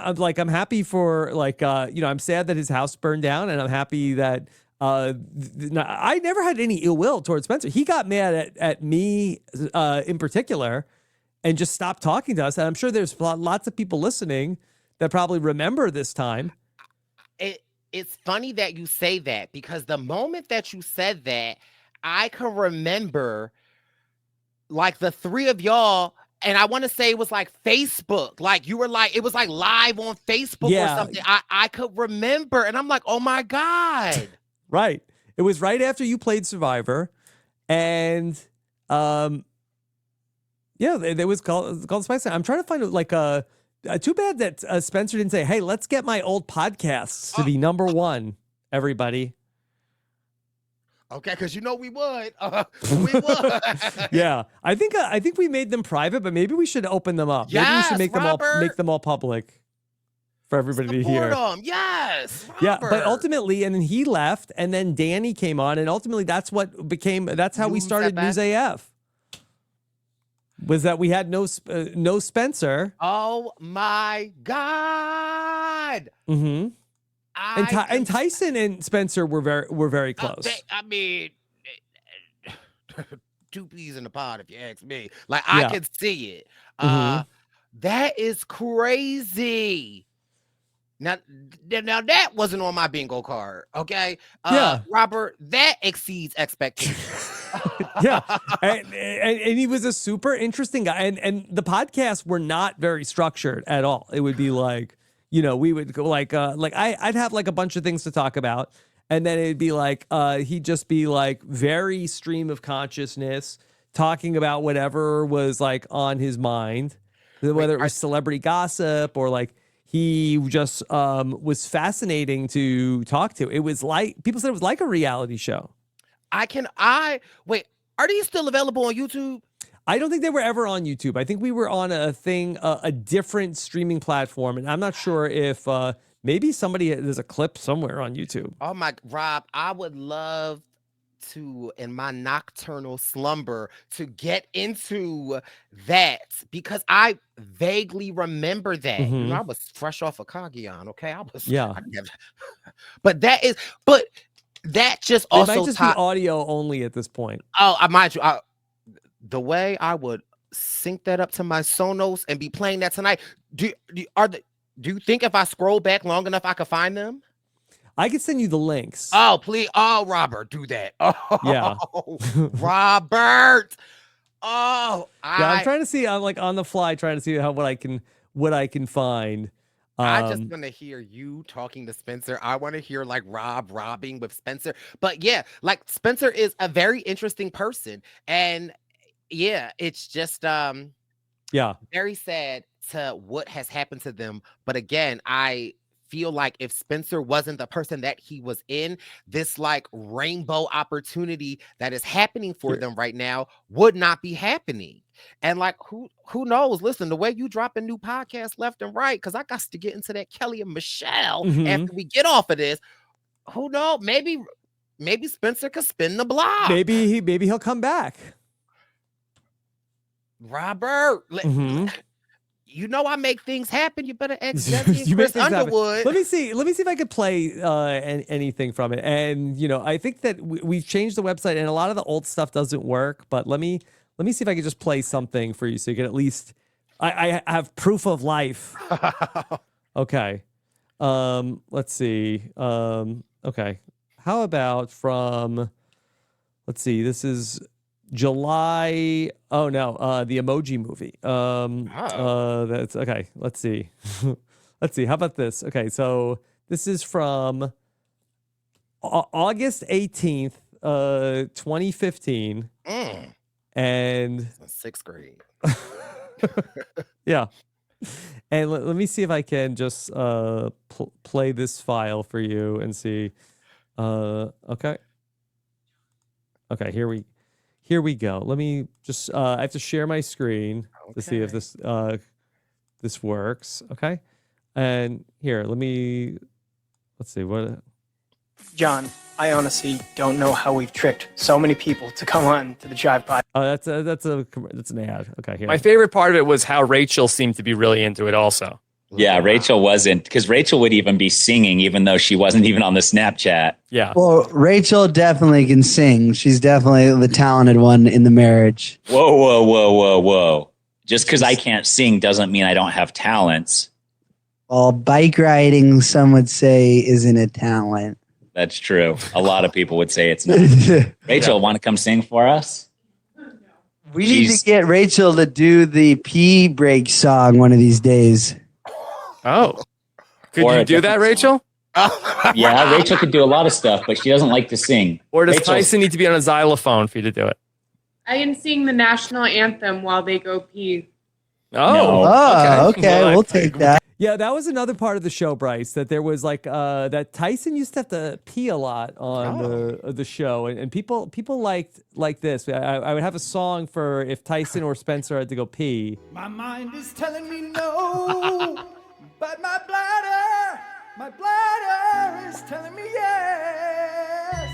happy for, like, I'm sad that his house burned down, and I'm happy that I never had any ill will towards Spencer. He got mad at me in particular and just stopped talking to us. And I'm sure there's lots of people listening that probably remember this time. It's funny that you say that, because the moment that you said that, I can remember, like, the 3 of y'all, and I want to say it was like Facebook, like you were like, it was like live on Facebook or something. I could remember, and I'm like, oh my God. Right. It was right after you played Survivor, and Yeah, it was called Spice. I'm trying to find like too bad that Spencer didn't say, "Hey, let's get my old podcasts to be number one." Everybody. Okay, because you know we would. We would. Yeah, I think we made them private, but maybe we should open them up. Maybe we should Yes, make them all public for everybody to hear. Them. Yes, Robert. Yeah, but ultimately, and then he left, and then Danny came on, and ultimately that's how we started News AF. Was that we had no Spencer? Oh my God! Mm-hmm. And Tyson and Spencer were very close. I mean, two peas in the pod, if you ask me. Like I can see it. That is crazy. Now that wasn't on my bingo card. Okay. Robert, that exceeds expectations. Yeah. And he was a super interesting guy. And the podcasts were not very structured at all. It would be like, we would go like I'd have like a bunch of things to talk about. And then it'd be like, he'd just be like very stream of consciousness, talking about whatever was like on his mind, whether it was celebrity gossip or like, he just was fascinating to talk to. It was like, people said it was like a reality show. Wait, are these still available on YouTube? I don't think they were ever on YouTube. I think we were on a different streaming platform. And I'm not sure if maybe there's a clip somewhere on YouTube. Oh my, Rob, I would love to, in my nocturnal slumber, to get into that because I vaguely remember that. I was fresh off of Kagion, okay? But that just also also might just be audio only at this point. Oh, I mind you, the way I would sync that up to my Sonos and be playing that tonight. Do you think if I scroll back long enough, I could find them? I could send you the links. Oh, please. Oh, Robert, do that. Oh, yeah. Robert. Oh, I'm trying to see. I'm like on the fly trying to see what I can find. I just want to hear you talking to Spencer. I want to hear like Rob robbing with Spencer. But yeah, like Spencer is a very interesting person. And yeah, it's just very sad to what has happened to them. But again, I feel like if Spencer wasn't the person that he was in, this like rainbow opportunity that is happening for them right now would not be happening. And like who knows? Listen, the way you dropping new podcasts left and right, because I got to get into that Kelly and Michelle after we get off of this. Who knows? Maybe Spencer could spin the block. Maybe he'll come back. Robert. You know I make things happen. You better ask Chris Underwood. Let me see if I could play anything from it. And I think that we've changed the website, and a lot of the old stuff doesn't work. But let me see if I could just play something for you, so you can at least I have proof of life. Okay. Let's see. Okay. How about from? Let's see. This is July. Oh no, the Emoji Movie. That's okay. Let's see. Let's see. How about this? Okay, so this is from August 18th, 2015. And sixth grade. Yeah. And let me see if I can just play this file for you and see. Okay. Okay, here we go. Let me just I have to share my screen to see if this works. Okay. And here, let's see what. John, I honestly don't know how we've tricked so many people to come on to the Jive Pod. Oh, that's an ad. Okay, here. My favorite part of it was how Rachel seemed to be really into it also. Yeah, Rachel wasn't, because Rachel would even be singing even though she wasn't even on the Snapchat. Yeah. Well, Rachel definitely can sing. She's definitely the talented one in the marriage. Whoa. Just because I can't sing doesn't mean I don't have talents. Well, bike riding, some would say, isn't a talent. That's true. A lot of people would say it's not. Rachel, want to come sing for us? We need to get Rachel to do the pee break song one of these days. Oh. Could you do that, Rachel? Yeah, Rachel could do a lot of stuff, but she doesn't like to sing. Or does Tyson need to be on a xylophone for you to do it? I am sing the national anthem while they go pee. No. Okay. We'll take that. Yeah, that was another part of the show, Brice, that there was like that Tyson used to have to pee a lot on the show, and people liked this. I would have a song for if Tyson or Spencer had to go pee. My mind is telling me no, but my bladder is telling me yes.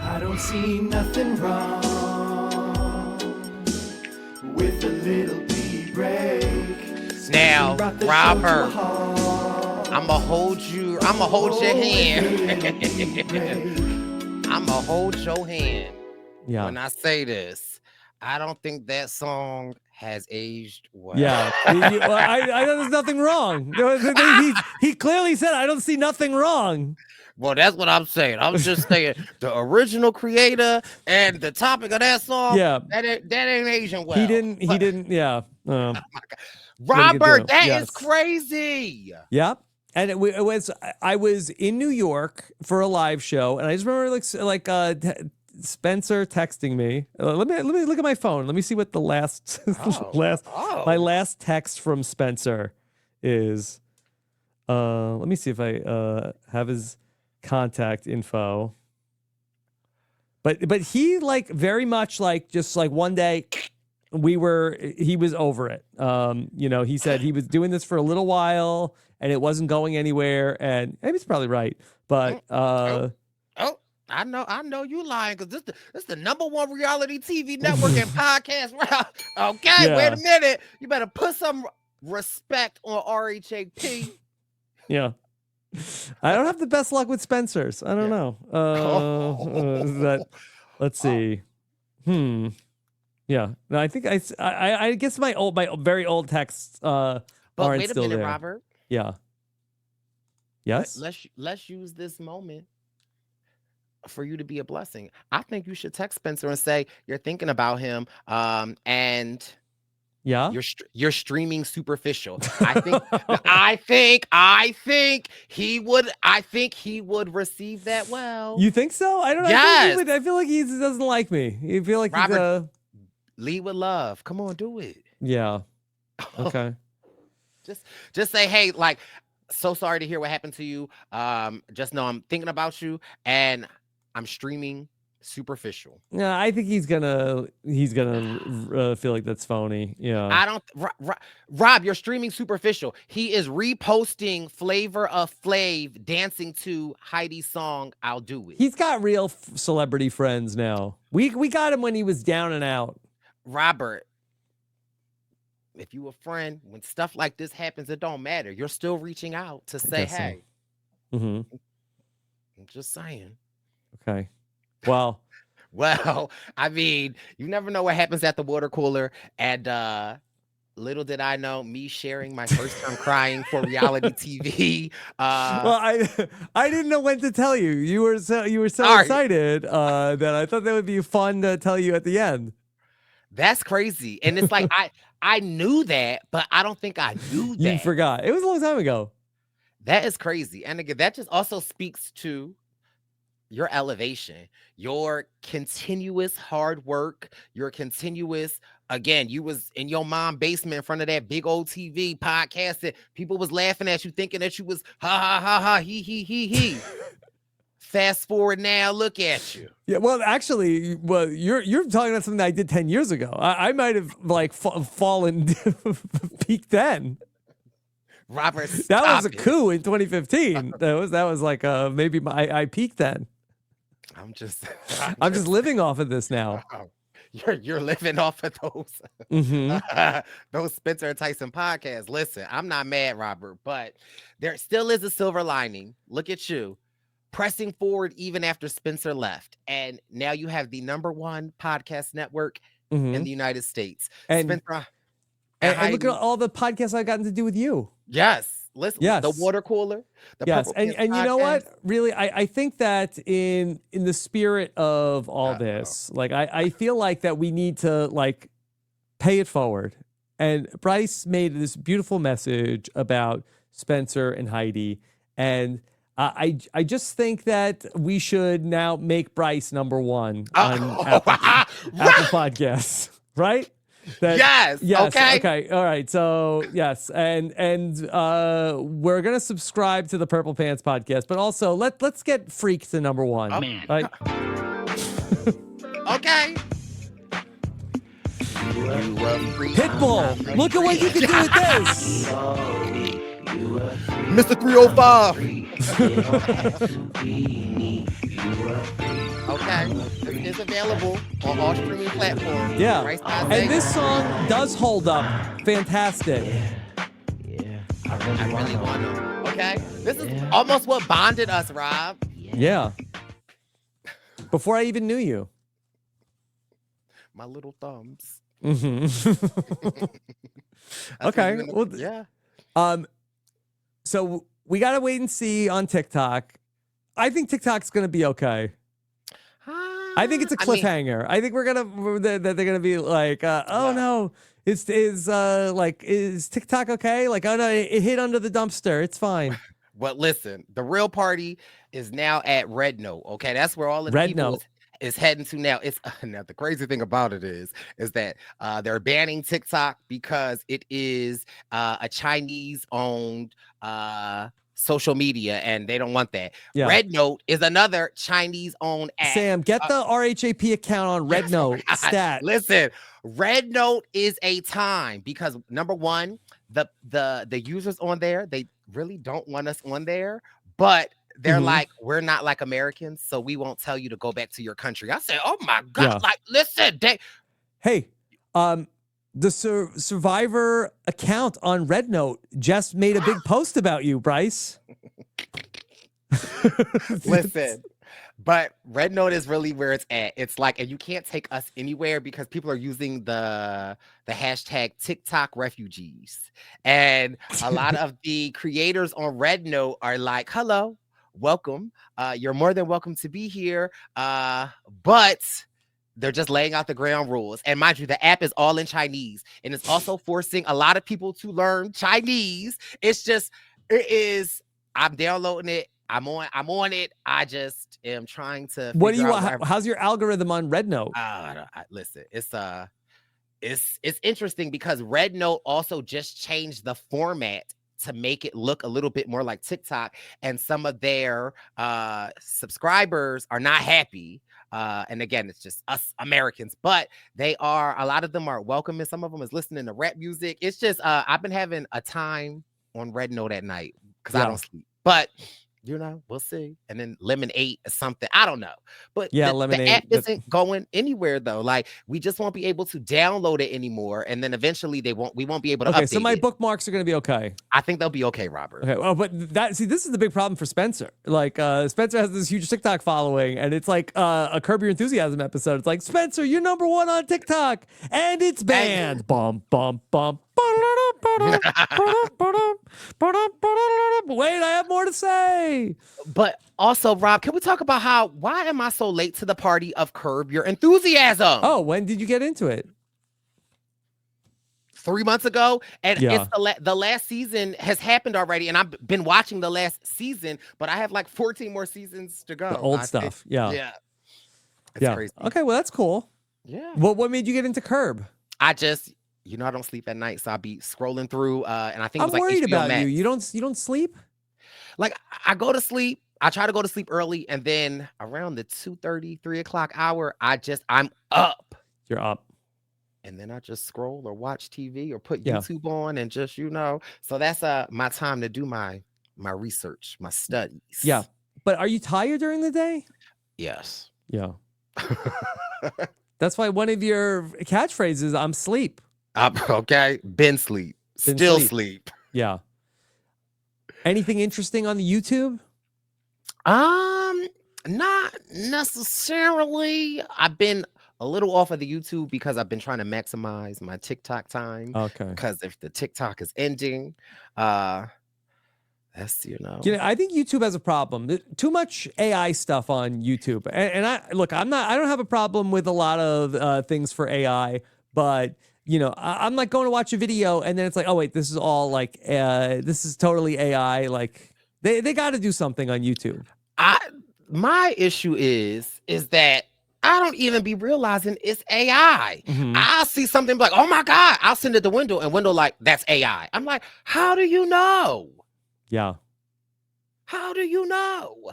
I don't see nothing wrong with a little pee break. Now, Robert, I'ma hold your hand. I'ma hold your hand. Yeah. When I say this, I don't think that song has aged well. Yeah, I know there's nothing wrong. He clearly said, "I don't see nothing wrong." Well, that's what I'm saying. I'm just saying the original creator and the topic of that song. Yeah, that ain't Asian well. He didn't. Yeah. Oh my God. Robert, that is crazy. Yep. And it was. I was in New York for a live show, and I just remember Spencer texting me. Let me look at my phone. Let me see what the last my last text from Spencer is. Let me see if I have his contact info. But he like very much like just like one day he was over it. He said he was doing this for a little while and it wasn't going anywhere, and maybe he's probably right. But I know you lying, because this is the #1 reality TV network and podcast. Okay, Yeah. Wait a minute. You better put some respect on RHAP. Yeah. I don't have the best luck with Spencers. I don't know. Let's see. Yeah. No, I think I guess my very old texts But aren't wait a still minute, there. Robert. Yeah. Yes. Let's use this moment for you to be a blessing. I think you should text Spencer and say you're thinking about him, and yeah, you're streaming superficial. I think he would receive that well. You think so? I don't know. Yes. I feel like he doesn't like me. You feel like Robert, lead with love. Come on, do it. Yeah. Okay. Just say, hey, like, so sorry to hear what happened to you. Just know I'm thinking about you and I'm streaming superficial. Yeah, I think he's gonna feel like that's phony. Yeah. I don't. Rob, you're streaming superficial. He is reposting Flavor of Flav dancing to Heidi's song "I'll Do It." He's got real celebrity friends now. We got him when he was down and out. Robert, if you a friend, when stuff like this happens, it don't matter. You're still reaching out to say, hey. So. Mm-hmm. I'm just saying. Okay. Well, I mean, you never know what happens at the water cooler. And little did I know, me sharing my first time crying for reality TV. Well, I didn't know when to tell you. You were so excited that I thought that would be fun to tell you at the end. That's crazy. And it's like I knew that, but I don't think I knew that. You forgot. It was a long time ago. That is crazy. And again, that just also speaks to your elevation, your continuous hard work, your continuous, again, you was in your mom's basement in front of that big old TV podcasting. People was laughing at you, thinking that you was he. Fast forward now, look at you. Yeah, well, actually, you're talking about something that I did 10 years ago. I might have like fallen peaked then. Robert, that was a coup in 2015. That was like maybe I peaked then. I'm just living off of this now. You're living off of those those Spencer and Tyson podcasts. Listen, I'm not mad, Robert, but there still is a silver lining. Look at you, pressing forward even after Spencer left, and now you have the #1 podcast network in the United States. And Spencer, and look at all the podcasts I've gotten to do with you. Yes. Listen, yes. The water cooler. Yes. And you know what? Really, I think that in the spirit of all this, like I feel like that we need to like pay it forward. And Brice made this beautiful message about Spencer and Heidi. And I just think that we should now make Brice number one on Apple Podcasts, right? Yes. Okay. All right. So yes, and we're gonna subscribe to the Purple Pants podcast, but also let's get Freak to number one. Oh, man. Right? Okay. Pitbull, look at what you can do with this. Mr. 305. Okay. It's available on all streaming platforms. Yeah. Brice And Izyah. this song does hold up. Fantastic. I really want to. Okay. This is almost what bonded us, Rob. Yeah. Before I even knew you. My little thumbs. Mm-hmm. Okay. Well, yeah. So we gotta wait and see on TikTok. I think TikTok's gonna be okay. I think it's a cliffhanger. I think they're gonna be like, oh no, is TikTok okay? Like, oh no, it hit under the dumpster. It's fine. But listen, the real party is now at RedNote. Okay, that's where all the people is heading to now. It's now the crazy thing about it is that they're banning TikTok because it is a Chinese-owned social media, and they don't want that. Yeah. RedNote is another Chinese-owned app. Sam, get the RHAP account on RedNote. Stat. Listen, RedNote is a time because number one, the users on there, they really don't want us on there, but they're like, we're not like Americans, so we won't tell you to go back to your country. I said, oh my God, like, listen, hey, the Survivor account on RedNote just made a big post about you, Brice. Listen, but RedNote is really where it's at. It's like, and you can't take us anywhere because people are using the hashtag TikTok refugees. And a lot of the creators on RedNote are like, hello, welcome. You're more than welcome to be here. But they're just laying out the ground rules. And mind you, the app is all in Chinese. And it's also forcing a lot of people to learn Chinese. I'm downloading it. I'm on it. I just am trying to. What do you want? How's your algorithm on RedNote? Listen, it's interesting because RedNote also just changed the format to make it look a little bit more like TikTok, and some of their subscribers are not happy. And again, it's just us Americans, but a lot of them are welcome, and some of them is listening to rap music. It's just I've been having a time on RedNote at night because I don't sleep, but we'll see. And then Lemonade or something, I don't know, but Lemonade, the app isn't going anywhere though. Like, we just won't be able to download it anymore, and then eventually we won't be able to update so my bookmarks are going to be okay. I think they'll be okay, Robert. Okay, well, but this is the big problem for Spencer. Like, Spencer has this huge TikTok following, and it's like a Curb Your Enthusiasm episode. It's like, Spencer, you're number one on TikTok, and it's banned. Bum bum bum. Wait, I have more to say. But also, Rob, can we talk about why am I so late to the party of Curb Your Enthusiasm? Oh, when did you get into it? 3 months ago, and it's the last season has happened already, and I've been watching the last season, but I have like 14 more seasons to go. The old stuff, yeah. It's crazy. Okay, well, that's cool. Yeah. What made you get into Curb? I just, I don't sleep at night, so I'll be scrolling through, and I think I'm it was like worried HBO about Max. you. You don't sleep? Like, I go to sleep. I try to go to sleep early, and then around the 2:30, 3 o'clock hour, I'm up. You're up. And then I just scroll or watch TV or put YouTube on and just, so that's my time to do my research, my studies. Yeah. But are you tired during the day? Yes. Yeah. That's why one of your catchphrases, I'm sleep. Okay. Been sleep. Still sleep. Yeah. Anything interesting on the YouTube? Not necessarily. I've been a little off of the YouTube because I've been trying to maximize my TikTok time. Okay. Because if the TikTok is ending, that's, I think YouTube has a problem. Too much AI stuff on YouTube. And I don't have a problem with a lot of things for AI, but I'm like going to watch a video and then it's like, oh wait, this is all like, this is totally AI. Like, They got to do something on YouTube. My issue is that I don't even be realizing it's AI. I'll see something like, oh my God, I'll send it to Wendell, and Wendell like, that's AI. I'm like, how do you know? Yeah. How do you know?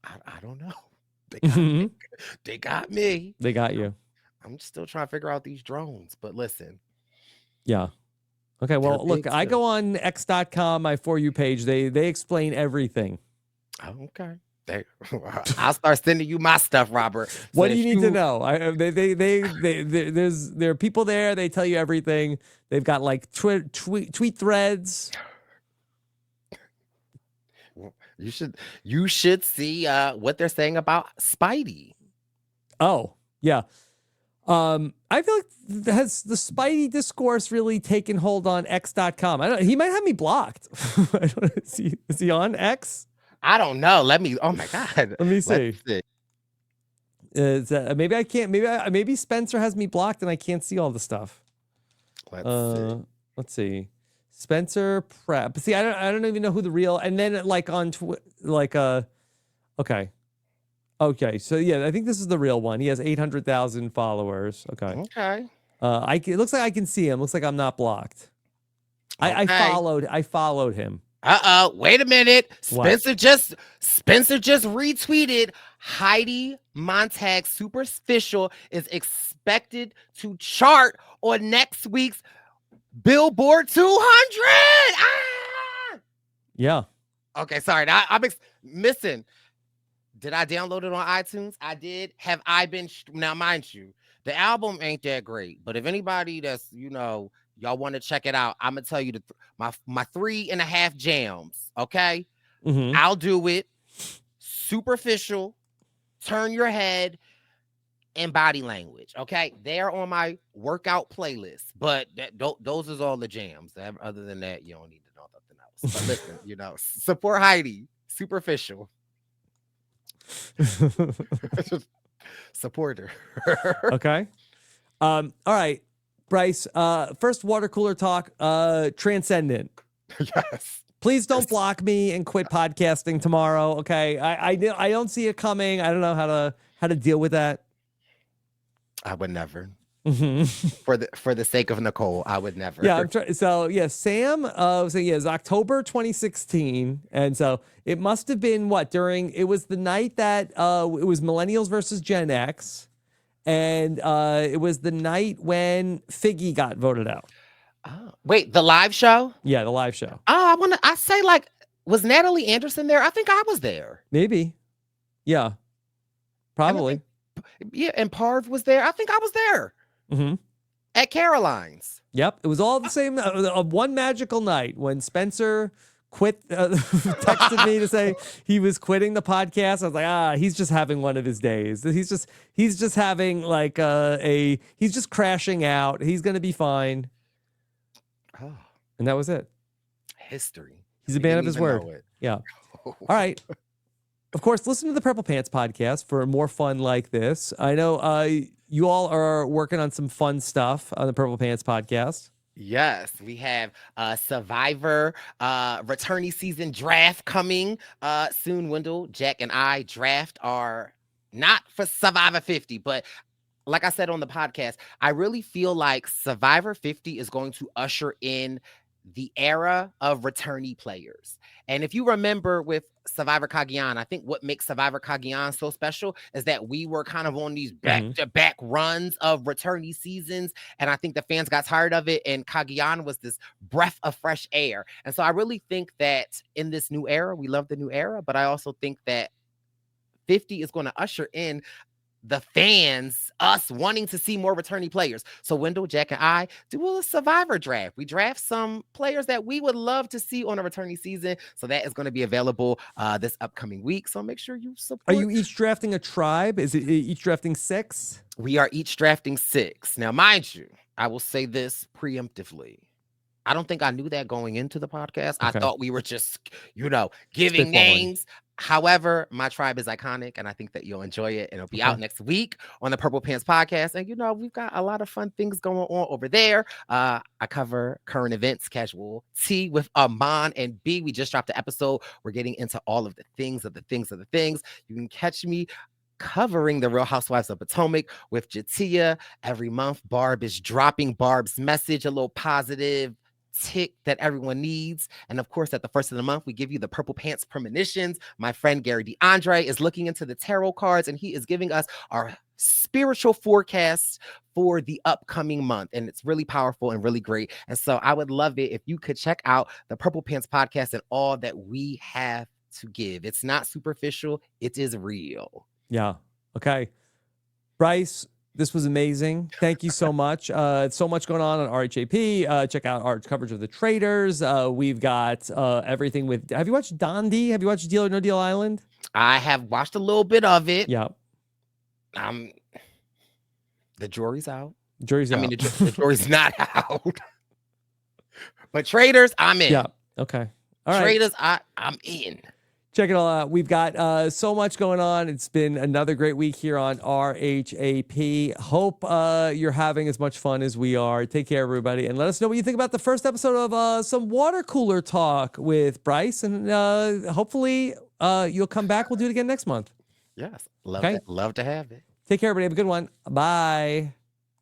I don't know. They got me. They got me. They got you. I'm still trying to figure out these drones, but listen. Yeah. Okay, well, look, I go on x.com, my For You page. They explain everything. Okay. I'll start sending you my stuff, Robert. What do you need to know? There are people there. They tell you everything. They've got like tweet threads. You should see what they're saying about Speidi. Oh, yeah. I feel like has the Speidi discourse really taken hold on x.com? He might have me blocked. I don't know. Is he on X? I don't know. Oh my God. Let me see. Maybe I can't. Maybe Spencer has me blocked and I can't see all the stuff. Let's see. Spencer Pratt. But see, I don't even know who the real. And then like on okay. Okay, so yeah, I think this is the real one. He has 800,000 followers. Okay. Okay. It looks like I can see him. Looks like I'm not blocked. Okay. I followed him. Wait a minute. What? Spencer just retweeted Heidi Montag Superficial is expected to chart on next week's Billboard 200. Ah! Yeah. Okay, sorry. I'm missing. Did I download it on iTunes? I did. Have I been now? Mind you, the album ain't that great, but if anybody that's y'all want to check it out, I'm gonna tell you my 3.5 jams. Okay, I'll do it. Superficial, Turn Your Head, and Body Language. Okay, they're on my workout playlist, but those is all the jams. Other than that, you don't need to know nothing else. But listen, support Heidi. Superficial. Support her. Okay. All right, Brice. First water cooler talk. Transcendent. Yes. Please don't block me and quit podcasting tomorrow. Okay. I don't see it coming. I don't know how to deal with that. I would never. For the sake of Nicole, I would never. Yeah, so yeah, Sam it's October 2016, and so it must have been it was the night that it was Millennials versus Gen X, and it was the night when Figgy got voted out. Oh, wait, the live show? Yeah, the live show. Oh, I say was Natalie Anderson there? I think I was there. Maybe. Yeah. Probably. And Parv was there. I think I was there. At Caroline's. Yep, it was all the same. One magical night when Spencer texted me to say he was quitting the podcast. I was like, he's just having one of his days. He's just having like he's just crashing out. He's gonna be fine. Oh, and that was it. History. He's a man of his word. Yeah. All right. Of course, listen to the Purple Pants podcast for more fun like this. I know you all are working on some fun stuff on the Purple Pants podcast. Yes, we have Survivor returnee season draft coming soon. Wendell, Jack, and I draft are not for Survivor 50, but like I said on the podcast, I really feel like Survivor 50 is going to usher in the era of returnee players. And if you remember with Survivor Cagayan, I think what makes Survivor Cagayan so special is that we were kind of on these back-to-back runs of returnee seasons. And I think the fans got tired of it. And Cagayan was this breath of fresh air. And so I really think that in this new era, we love the new era, but I also think that 50 is going to usher in the fans, us wanting to see more returnee players. So Wendell, Jack, and I do a Survivor draft. We draft some players that we would love to see on a returnee season. So that is going to be available this upcoming week. So make sure you support. Are you each drafting a tribe? Is it each drafting 6? We are each drafting 6. Now, mind you, I will say this preemptively. I don't think I knew that going into the podcast. Okay. I thought we were just, giving names. However, my tribe is iconic, and I think that you'll enjoy it. And it'll be Okay. out next week on the Purple Pants Podcast. And, we've got a lot of fun things going on over there. I cover current events, casual tea with Ban and B. We just dropped the episode. We're getting into all of the things of the things of the things. You can catch me covering the Real Housewives of Potomac with Jatia every month. Barb is dropping Barb's message, a little positive tick that everyone needs. And of course, at the first of the month, we give you the Purple Pants premonitions. My friend Gary DeAndre is looking into the tarot cards, and he is giving us our spiritual forecast for the upcoming month. And it's really powerful and really great. And so I would love it if you could check out the Purple Pants Podcast and all that we have to give. It's not superficial, it is real. Yeah. Okay. Brice, this was amazing. Thank you so much. So much going on RHAP. Check out our coverage of the traders. We've got everything with. Have you watched Dondi? Have you watched Deal or No Deal Island? I have watched a little bit of it. Yeah. The jury's out. Jury's out. I mean, the jury's not out. But traders, I'm in. Yeah. Okay. All right. Traders, I'm in. Check it all out. We've got so much going on. It's been another great week here on RHAP. Hope you're having as much fun as we are. Take care, everybody. And let us know what you think about the first episode of some water cooler talk with Brice. And hopefully you'll come back. We'll do it again next month. Yes. Love to have it. Take care, everybody. Have a good one. Bye.